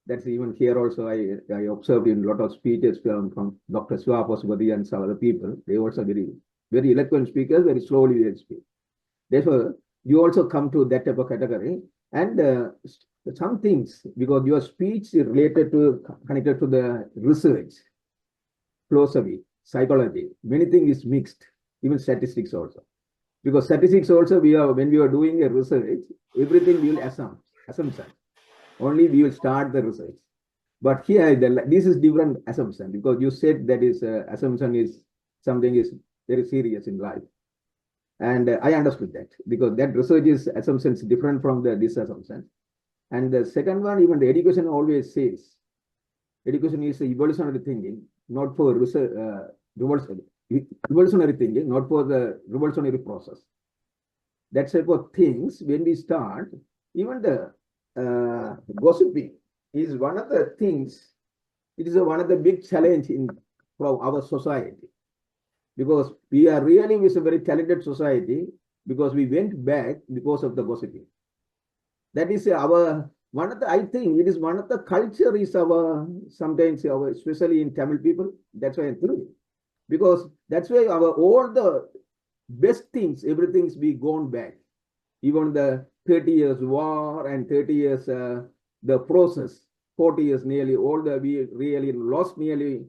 That's even here also I observed in a lot of speeches from Dr. Swapaswati and some other people. They also very eloquent speakers, very slowly they speak. Therefore, you also come to that type of category. And some things, because your speech is connected to the research, philosophy, psychology, many things is mixed, even statistics also. Because statistics also, when we are doing a research, everything we will assumption. Only we will start the research. But here, this is different assumption, because you said that is assumption is something is very serious in life. And I understood that, because that research is assumptions different from this assumption. And the second one, even the education always says, education is evolutionary thinking, not for research, revolutionary thinking, not for the revolutionary process. That type of things, when we start, even the gossiping is one of the things, it is one of the big challenge from our society. Because we are really with a very talented society, because we went back because of the gossiping. That is I think it is one of the culture is sometimes especially in Tamil people. That's why I'm telling you. Because that's why all the best things, everything's be gone back. Even the 30 years war and 30 years the process, 40 years nearly, we really lost nearly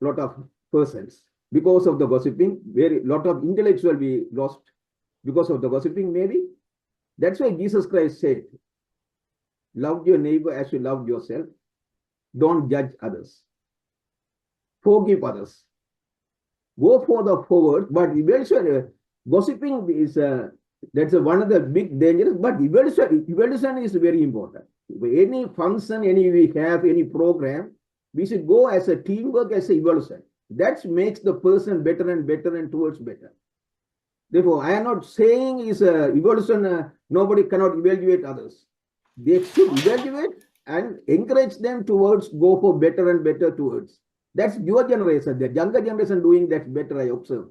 a lot of persons because of the gossiping. Very lot of intellectual we lost because of the gossiping, maybe. That's why Jesus Christ said, love your neighbor as you love yourself. Don't judge others. Forgive others. Go for the forward, but eventually gossiping is that's one of the big dangers. But evolution is very important. Any function, we have any program, we should go as a teamwork, as a evolution. That makes the person better and better and towards better. Therefore, I am not saying is a evolution, nobody cannot evaluate others. They should evaluate and encourage them towards go for better and better towards. That's your generation. The younger generation doing that better, I observe.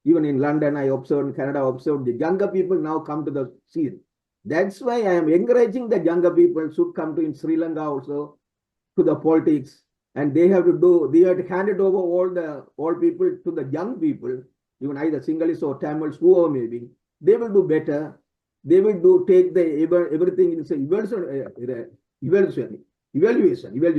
Even in London, I observed, in Canada, I observed the younger people now come to the scene. That's why I am encouraging the younger people should come to in Sri Lanka also to the politics, and they have to hand it over all people to the young people, even either Sinhalese or Tamils, whoever maybe. They will do better. They will take everything in evaluation.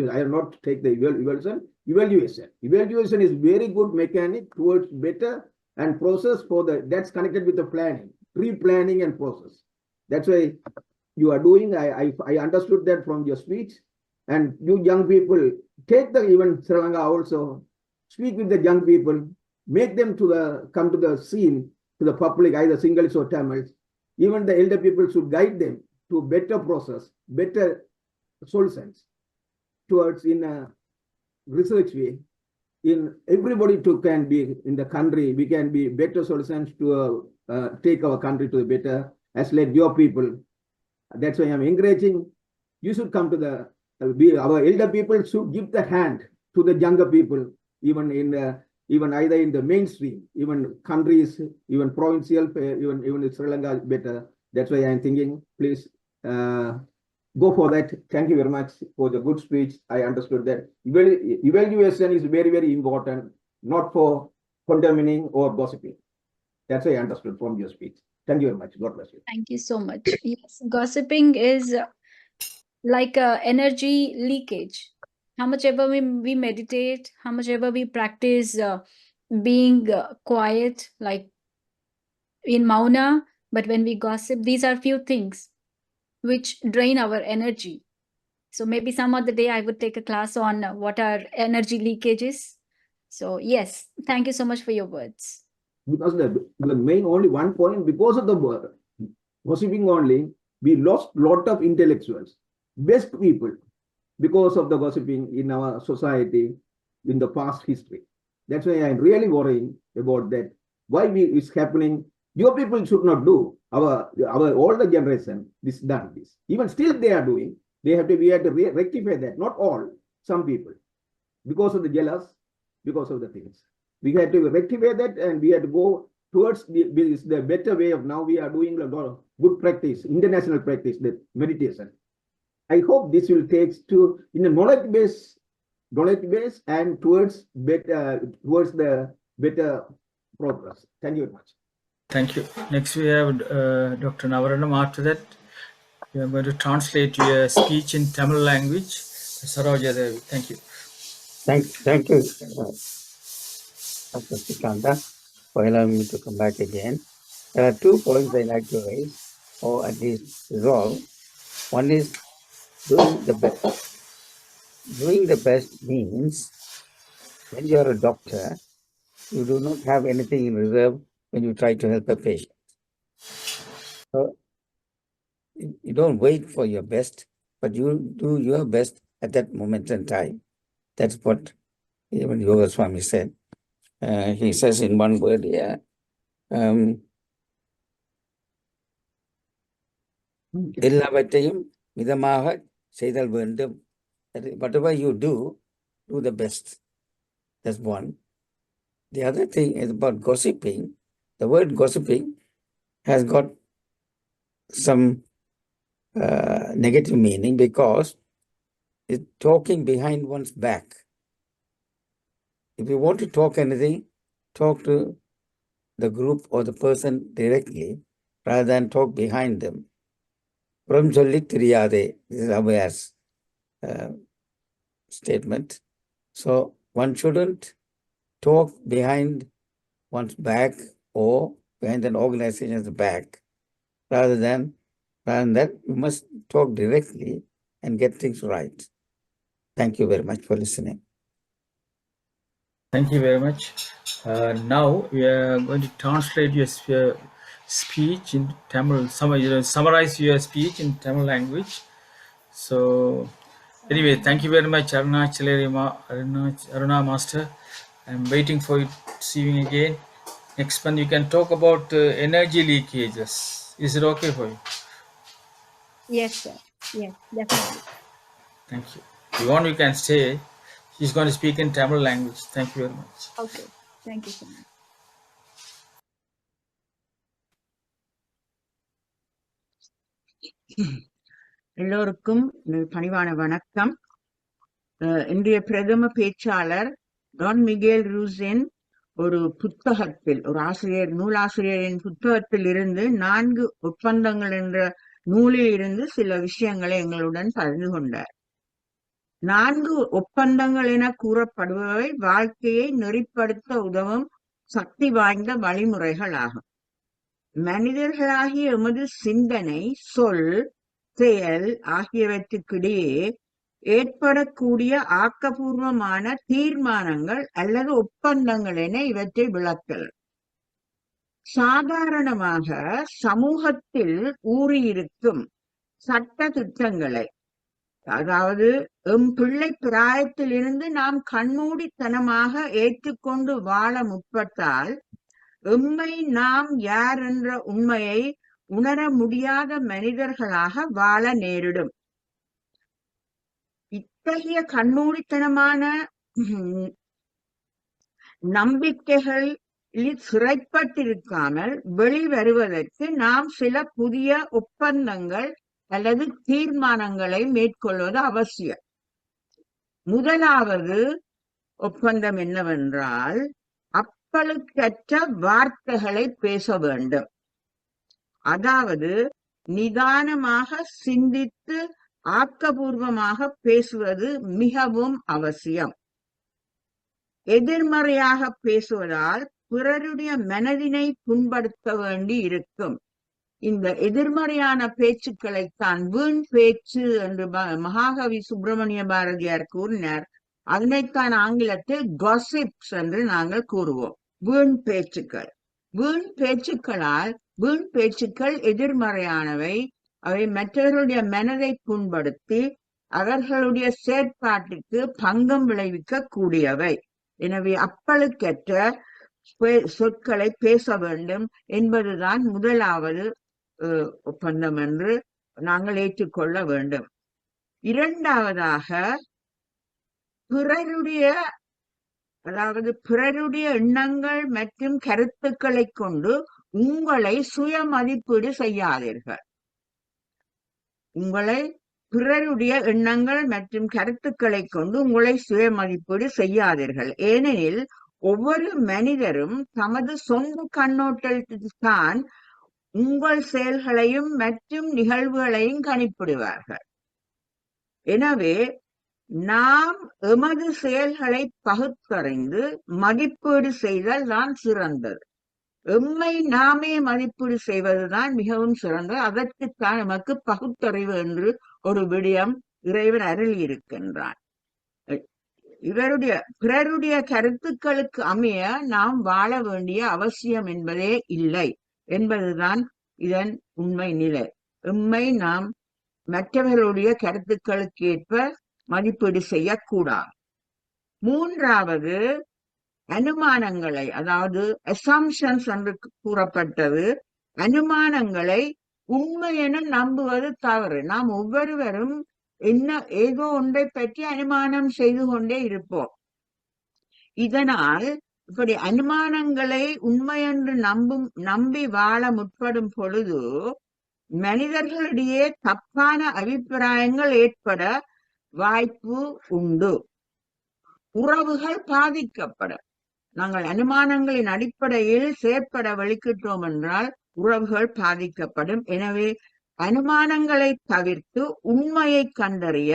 I will not take the evaluation. Evaluation is very good mechanic towards better and process that's connected with the planning, pre-planning and process. That's why you are doing. I understood that from your speech. And you young people, take even Sri Lanka also, speak with the young people, make them come to the scene, to the public, either Sinhalese or Tamils. Even the elder people should guide them to better process, better solutions towards in a research way. In everybody can be in the country, we can be better solutions to take our country to the better, as like your people. That's why I'm encouraging. You should come to our elder people should give the hand to the younger people, even either in the mainstream, even countries, even provincial, even Sri Lanka better. That's why I'm thinking, please go for that. Thank you very much for the good speech. I understood that evaluation is very, very important, not for condemning or gossiping. That's what I understood from your speech. Thank you very much. God bless you. Thank you so much. Yes, gossiping is like energy leakage. How much ever we meditate, how much ever we practice being quiet, like in Mauna, but when we gossip, these are few things which drain our energy. So maybe some other day I would take a class on what are energy leakages. So yes, thank you so much for your words. Because the main only one point, because of the gossiping only, we lost lot of intellectuals, best people, because of the gossiping in our society in the past history. That's why I'm really worrying about that. Why it's happening? Your people should not do. Our older generation this done this. Even still they are doing. We have to rectify that. Not all, some people, because of the jealous, because of the things. We have to rectify that, and we have to go towards the better way of now. We are doing a lot of good practice, international practice, the meditation. I hope this will take to in a knowledge base, and towards the better progress. Thank you very much. Thank you. Next we have Dr. Navaranam. After that, we are going to translate your speech in Tamil language. Saroja Devi. Thank you. Thank you, Dr. Srikanta, for allowing me to come back again. There are 2 points I like to raise, or at least resolve. One is doing the best. Doing the best means when you are a doctor, you do not have anything in reserve when you try to help a patient. So you don't wait for your best, but you do your best at that moment in time. That's what even Yoga Swami said. He says in one word here, எல்லாவற்றையும் மிதமாக செய்தல் வேண்டும். Whatever you do the best. That's one. The other thing is about gossiping. The word gossiping has got some negative meaning because it's talking behind one's back. If you want to talk anything, talk to the group or the person directly rather than talk behind them. Puram solli theriyade. This is Abhay's statement. So one shouldn't talk behind one's back or behind an organization's back. Rather than that, you must talk directly and get things right. Thank you very much for listening. Thank you very much. Now we are going to translate your speech in Tamil. Summarize your speech in Tamil language. So anyway, thank you very much, Aruna Master. I'm waiting for you to see you again. Next month you can talk about energy leakages. Is it okay for you? Yes, sir. Yes, definitely. Thank you. If you want, you can stay. She's going to speak in Tamil language. Thank you very much. Okay. Thank you so much. எல்லோருக்கும் பணிவான வணக்கம். இன்றைய பிரதம பேச்சாளர் Don Miguel ரூசின் ஒரு புத்தகத்தில், ஒரு நூலாசிரியரின் புத்தகத்தில் இருந்து 4 ஒப்பந்தங்கள் என்ற நூலில் இருந்து சில விஷயங்களை எங்களுடன் பகிர்ந்து கொண்டார். 4 ஒப்பந்தங்கள் என கூறப்படுபவை வாழ்க்கையை நெறிப்படுத்த உதவும் சக்தி வாய்ந்த வழிமுறைகள் ஆகும். மனிதர்களாகிய எமது சிந்தனை, சொல், செயல் ஆகியவற்றுக்கிடையே ஏற்படக்கூடிய ஆக்கப்பூர்வமான தீர்மானங்கள் அல்லது ஒப்பந்தங்கள் என இவற்றை விளக்கலாம். சாதாரணமாக சமூகத்தில் ஊறியிருக்கும் சட்ட திட்டங்களை, அதாவது எம் பிள்ளை பிராயத்திலிருந்து நாம் கண்மூடித்தனமாக ஏற்றுக்கொண்டு வாழ முற்பட்டால் எம்மை நாம் யார் என்ற உண்மையை உணர முடியாத மனிதர்களாக வாழ நேரிடும். இத்தகைய கண்மூடித்தனமான நம்பிக்கைகளில் சிறைப்பட்டிருக்காமல் வெளிவருவதற்கு நாம் சில புதிய ஒப்பந்தங்கள் அல்லது தீர்மானங்களை மேற்கொள்வது அவசியம். முதலாவது ஒப்பந்தம் என்னவென்றால், அப்பழுக்கற்ற வார்த்தைகளை பேச வேண்டும். அதாவது நிதானமாக சிந்தித்து ஆக்கபூர்வமாக பேசுவது மிகவும் அவசியம். எதிர்மறையாக பேசுவதால் பிறருடைய மனதினை புண்படுத்த வேண்டி இருக்கும். இந்த எதிர்மறையான பேச்சுக்களைத்தான் வீண் பேச்சு என்று மகாகவி சுப்பிரமணிய பாரதியார் கூறினார். அதனைத்தான் ஆங்கிலத்தில் காசிப்ஸ் என்று நாங்கள் கூறுவோம். வீண் பேச்சுக்கள். வீண் பேச்சுக்கள் எதிர்மறையானவை. அவை மற்றவர்களுடைய மனதை புண்படுத்தி அவர்களுடைய செயற்பாட்டிற்கு பங்கம் விளைவிக்க கூடியவை. எனவே அப்பழுக்கற்ற சொற்களை பேச வேண்டும் என்பதுதான் முதலாவது ஒப்பந்தம் என்று நாங்கள் ஏற்றுக்கொள்ள வேண்டும். இரண்டாவதாக, பிறருடைய எண்ணங்கள் மற்றும் கருத்துக்களை கொண்டு உங்களை சுய மதிப்பீடு செய்யாதீர்கள். பிறருடைய எண்ணங்கள் மற்றும் கருத்துக்களை கொண்டு உங்களை சுய மதிப்பீடு செய்யாதீர்கள். ஏனெனில் ஒவ்வொரு மனிதரும் தமது சொந்த கண்ணோட்டத்தான் உங்கள் செயல்களையும் மற்றும் நிகழ்வுகளையும் கணிப்பிடுவார்கள். எனவே நாம் எமது செயல்களை பகுத்தறிந்து மதிப்பீடு செய்தல் தான் சிறந்தது. எம்மை நாமே மதிப்பீடு செய்வதுதான் மிகவும் சிறந்தது. அதற்குத்தான் நமக்கு பகுத்தறிவு என்று ஒரு விடயம் இறைவன் அருள் இருக்கின்றான். பிறருடைய கருத்துக்களுக்கு அமைய நாம் வாழ வேண்டிய அவசியம் என்பதே இல்லை என்பதுதான் இதன் உண்மை நிலை. எம்மை நாம் மற்றவர்களுடைய கருத்துக்களுக்கு ஏற்ப மதிப்பீடு செய்யக்கூடாது. மூன்றாவது, அனுமானங்களை, அதாவது அசம்ஷன்ஸ் என்று கூறப்பட்டது, அனுமானங்களை உண்மை என நம்புவது தவறு. நாம் ஒவ்வொருவரும் ஏதோ ஒன்றை பற்றி அனுமானம் செய்து கொண்டே இருப்போம். இதனால் இப்படி அனுமானங்களை உண்மை என்று நம்பி வாழ முற்படும் பொழுது மனிதர்களிடையே தப்பான அபிப்பிராயங்கள் ஏற்பட வாய்ப்பு உண்டு. உறவுகள் பாதிக்கப்பட, நாங்கள் அனுமானங்களின் அடிப்படையில் செயற்பட வெளிக்கிட்டோம் என்றால் உறவுகள் பாதிக்கப்படும். எனவே அனுமானங்களை தவிர்த்து உண்மையை கண்டறிய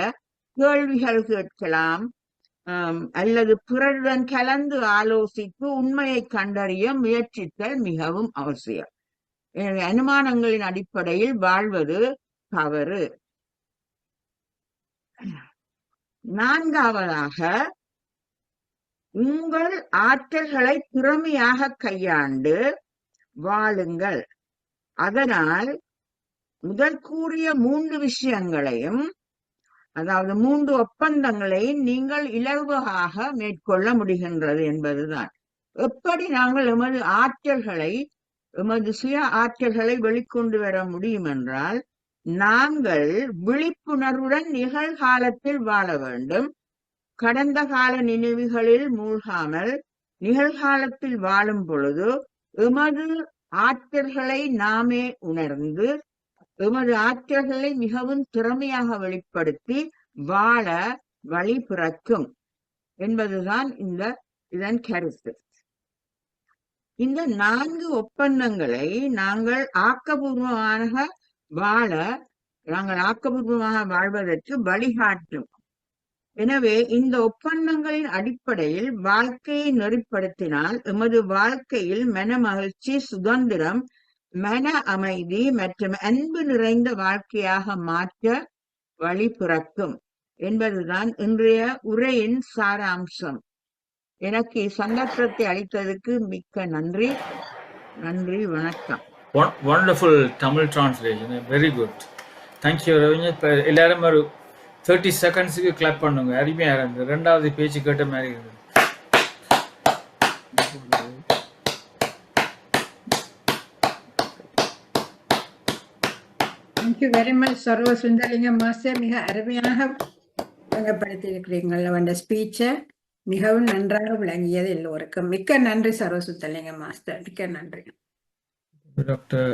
கேள்விகள் கேட்கலாம், அல்லது பிறருடன் கலந்து ஆலோசித்து உண்மையை கண்டறிய முயற்சித்தல் மிகவும் அவசியம். எனவே அனுமானங்களின் அடிப்படையில் வாழ்வது தவறு. நான்காவதாக, உங்கள் ஆற்றல்களை திறமையாக கையாண்டு வாழுங்கள். அதனால் முதல் கூறிய 3 விஷயங்களையும் அதாவது 3 ஒப்பந்தங்களை நீங்கள் இலகுவாக மேற்கொள்ள முடிகின்றது என்பதுதான். எப்படி நாங்கள் எமது சுய ஆற்றல்களை வெளிக்கொண்டு வர முடியும் என்றால், நாங்கள் விழிப்புணர்வுடன் நிகழ்காலத்தில் வாழ வேண்டும். கடந்த கால நினைவுகளில் மூழ்காமல் நிகழ்காலத்தில் வாழும் பொழுது எமது ஆற்றல்களை நாமே உணர்ந்து எமது ஆற்றல்களை மிகவும் திறமையாக வெளிப்படுத்தி வாழ வழி பிறக்கும் என்பதுதான் இதன் கருத்து. இந்த 4 ஒப்பந்தங்களை நாங்கள் ஆக்கப்பூர்வமாக வாழ்வதற்கு வழிகாட்டும். எனவே இந்த ஒப்பந்தங்களின் அடிப்படையில் வாழ்க்கையை நெறிப்படுத்தினால் எமது வாழ்க்கையில் மன மகிழ்ச்சி, சுதந்திரம், மன அமைதி மற்றும் அன்பு நிறைந்த வாழ்க்கையாக மாற்ற வழி பிறக்கும் என்பதுதான் இன்றைய உரையின் சாராம்சம். எனக்கு சந்தர்ப்பத்தை அளித்ததற்கு மிக்க நன்றி. வணக்கம். Wonderful Tamil translation. Very good. Thank you, Ravinya. எல்லாரும் ஒரு 30 செகண்ட்ஸுக்கு கிளாப் பண்ணுங்க. அருமையாக இருந்தது. 2வது பேச்சு கேட்ட மாதிரி இருந்தது. Thank you very much, Sarva Sundarlingam Master. மிக அருமையாக விளங்கப்படுத்தியிருக்கிறீர்கள். அந்த ஸ்பீச்சை மிகவும் நன்றாக விளங்கியது எல்லோருக்கும். மிக்க நன்றி சர்வ சுந்தரலிங்கம் மாஸ்டர். மிக்க நன்றி. டாக்டர்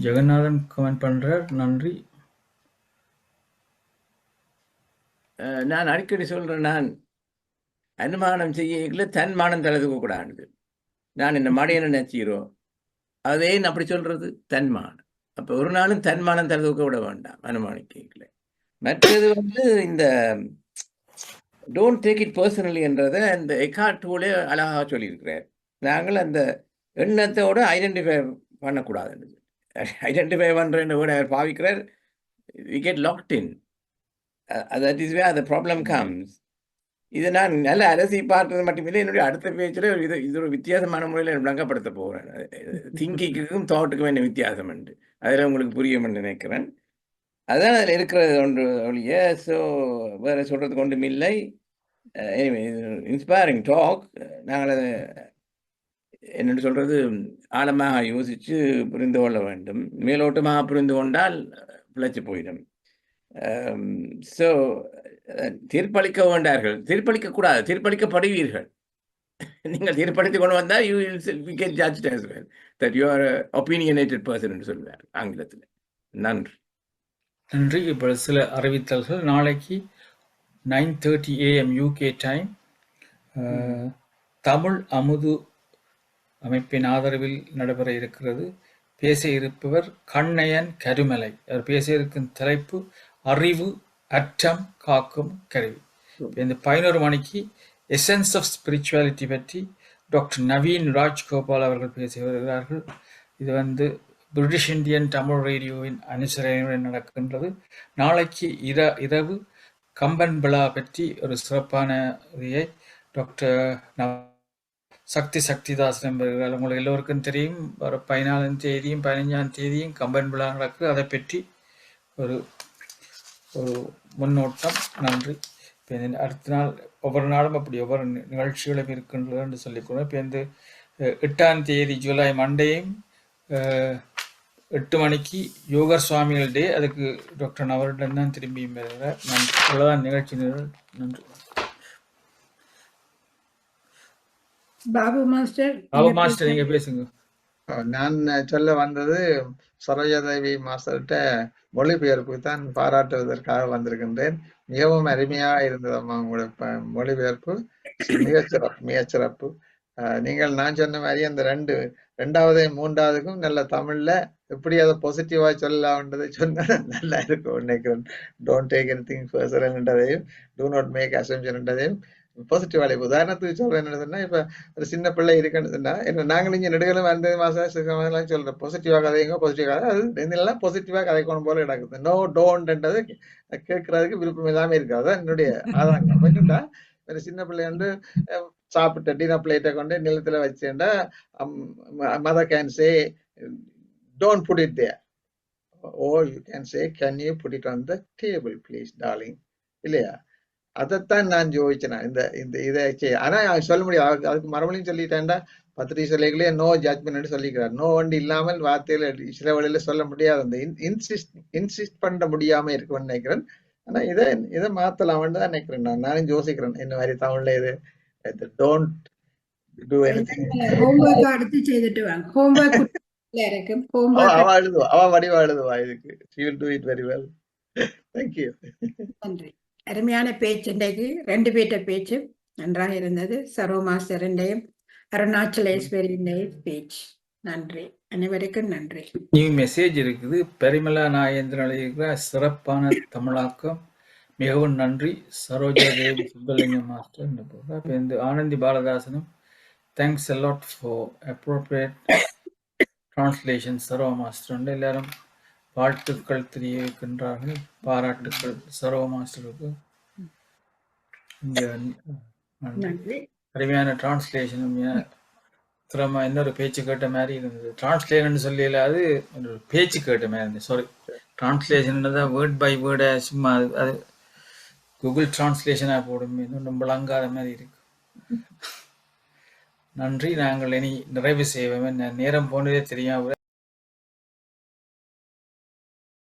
ஜெகநாதன் கமெண்ட் பண்றார். நன்றி. நான் அடிக்கடி சொல்றேன், நான் அனுமானம் செய்யல தன்மானம் தளர்த்துக்க கூடாது. நான் இந்த மடையனை நினைச்சிக்கிறோம், அதே அப்படி சொல்றது தன்மானம். அப்ப ஒரு நாளும் தன்மானம் தளர்த்துக்க விட வேண்டாம் அனுமானிக்கல. மற்றது இந்த டோன்ட் டேக் இட் பர்சனலி என்றதை அந்த எக்கார்ட் டூலே அழகாக சொல்லியிருக்கிறார். நாங்கள் அந்த எண்ணத்தோடு ஐடென்டிஃபை பண்ணக்கூடாது. ஐடென்டிஃபை பண்ற வேர்டை அவர் பாவிக்கிறார். we get locked in. that is where the problem comes. இதை நான் நல்ல அரசி பார்த்தது மட்டுமில்லை, என்னுடைய அடுத்த பேச்சில் இது ஒரு வித்தியாசமான முறையில் விளங்கப்படுத்த போகிறேன். திங்கிங்கும் தாட்டுக்கும் என்ன வித்தியாசம் உண்டு, அதில் உங்களுக்கு புரியும் என்று நினைக்கிறேன். அதான் அதில் இருக்கிறது ஒன்று ஒழிய. ஸோ வேறு சொல்கிறதுக்கு ஒன்றும் இல்லை. Anyway inspiring talk. நாங்கள் அதை என்னென்னு சொல்கிறது, ஆழமாக யோசித்து புரிந்து கொள்ள வேண்டும். மேலோட்டமாக புரிந்து கொண்டால் பிழைச்சி போயிடும். ஸோ தீர்ப்பளிக்க வேண்டார்கள், தீர்ப்பளிக்கக்கூடாது, தீர்ப்பளிக்கப்படுவீர்கள். நீங்கள் தீர்ப்பளித்து கொண்டு வந்தால் you will get judged as well that you are an opinionated person என்று சொல்வார் ஆங்கிலத்தில். நன்றி. நன்றி. இப்போ சில அறிவித்தல்கள். நாளைக்கு 9:30 AM UK டைம் தமிழ் அமுது அமைப்பின் ஆதரவில் நடைபெற இருக்கிறது. பேச இருப்பவர் கண்ணையன் கருமலை. அவர் பேச இருக்கும் தலைப்பு அறிவு அற்றம் காக்கும் கருவி. இந்த 11 மணிக்கு எசன்ஸ் ஆஃப் ஸ்பிரிச்சுவாலிட்டி பற்றி டாக்டர் நவீன் ராஜ்கோபால் அவர்கள் பேசி வருகிறார்கள். இது பிரிட்டிஷ் இந்தியன் தமிழ் ரேடியோவின் அனுசரணையுடன் நடக்கின்றது. நாளைக்கு இரவு கம்பன் விழா பற்றி ஒரு சிறப்பான இதை டாக்டர் சக்திதாசன் வருகிறார். உங்களுக்கு எல்லோருக்கும் தெரியும், வர 14ஆம் தேதியும் 15ஆம் தேதியும் கம்பன் விழா நடக்குது. அதை பற்றி ஒரு முன்னோட்டம். நன்றி. இப்போ அடுத்த நாள் ஒவ்வொரு நாளும் அப்படி ஒவ்வொரு நிகழ்ச்சிகளும் இருக்கின்றது என்று சொல்லிக்கொள்ளும். இப்போ 8ஆம் தேதி ஜூலை மண்டேயும் 8 மணிக்கு யோகர் சுவாமிகள் டே. அதுக்கு டாக்டர் நவருடன் தான் திரும்பியும் வருகிறார். நன்றி. அவ்வளோதான் நிகழ்ச்சி நிரல். நன்றி. பாபு மாஸ்டர் நீங்க பேசுங்க. நான் சொல்ல வந்தது சரோஜாதேவி மாஸ்டர்கிட்ட மொழிபெயர்ப்பு தான் பாராட்டுவதற்காக வந்திருக்கின்றேன். மிகவும் அருமையாக இருந்ததம்மா உங்களோட மொழிபெயர்ப்பு. மிகச்சிறப்பு. நீங்கள் நான் சொன்ன மாதிரி அந்த 2வது 3வதுக்கும் நல்ல தமிழ்ல எப்படி அதை பாசிட்டிவா சொல்லலாம்ன்றதை சொன்னா நல்லா இருக்கும் நினைக்கிறேன். டோன்ட் டேக் எனிதிங் பர்சனல்ன்றதையும் டூ நாட் மேக் அசம்ப்ஷன் என்றதையும் பாசிட்டிவாக. உதாரணத்துக்கு சொல்றேன் என்ன சொன்னா, இப்ப ஒரு சின்ன பிள்ளை இருக்குன்னு சொன்னா என்ன, நாங்கள் இங்க நெடுகளும் 2 மாசம் சொல்றோம் பாசிட்டிவா கதைங்க, பாசிட்டிவா கதை. அது இதெல்லாம் பாசிட்டிவா கதைக்கணும் போல நடக்குது. நோ டோன்ட்ன்றது கேட்கறதுக்கு விருப்பம் இல்லாம இருக்காது. என்னுடைய ஆதாரம் என்னண்டா, ஒரு சின்ன பிள்ளை சாப்பிட்ட டின்னர் பிளேட்டை கொண்டு நிலத்துல வச்சேன்டா, mother can say don't put it there, or you can say can you put it on the table please darling. இல்லையா? அதைத்தான் நான் யோசிச்சேன். இந்த இந்த இதை ஆனா சொல்ல முடியாது. அதுக்கு மறுபடியும் சொல்லிட்டேன்டா, பத்திரிகை சொல்லிகளே நோ ஜட்மெண்ட் சொல்லிக்கிறார். நோ ஒன்று இல்லாமல் வார்த்தையில சில வழியில சொல்ல முடியாது. அந்த இன்சிஸ்ட் பண்ண முடியாம இருக்குன்னு நினைக்கிறேன். ஆனா இதை மாத்தலாம்னு தான் நினைக்கிறேன். நானும் யோசிக்கிறேன் இந்த மாதிரி தமிழ்ல இது டோன்ட் டூ எனிதிங். ஹோம்வொர்க் அடுத்து செய்துட்டு வாங்க. ஹோம்வொர்க் இருக்கும். அவ வடிவா எழுதுவா இதுக்கு. She will do it very well. Thank you. நன்றி. அருமையான பேச்சு. இன்றைக்கு 2 பேர்ட்ட பேச்சு நன்றாக இருந்தது. சரோ மாஸ்டரின்டையும் அருணாச்சலேஸ்வரியின்டையும் பேச்சு. நன்றி. அனைவருக்கும் நன்றி. நியூ மெசேஜ் இருக்குது. பெரிமலா நாயேந்திரன் எழுதியிருக்கிற சிறப்பான தமிழாக்கம், மிகவும் நன்றி சரோஜா தேவி சுப்பலிங்கம் மாஸ்டர். இப்போ இந்த ஆனந்தி பாலதாசனும் thanks a lot for appropriate translation Saro master. எல்லாரும் வாழ்த்துக்கள் தெரிவிக்கின்றார்கள். பாராட்டுக்கள் சரோ மாஸ்டருக்கு. நன்றி. அருமையான டிரான்ஸ்லேஷன். திறமை. இன்னொரு பேச்சு கேட்ட மாதிரி இருந்தது. டிரான்ஸ்லேஷன் சொல்லல, அது ஒரு பேச்சு கேட்ட மாதிரி இருந்தது. சாரி, டிரான்ஸ்லேஷன் தான் வேர்ட் பை வேர்டை சும்மா அது கூகுள் டிரான்ஸ்லேஷனாக போடும். இன்னும் விளங்காத மாதிரி இருக்கு. நன்றி. நாங்கள் இனி நிறைவு செய்வோம். நேரம் போனதே தெரியாம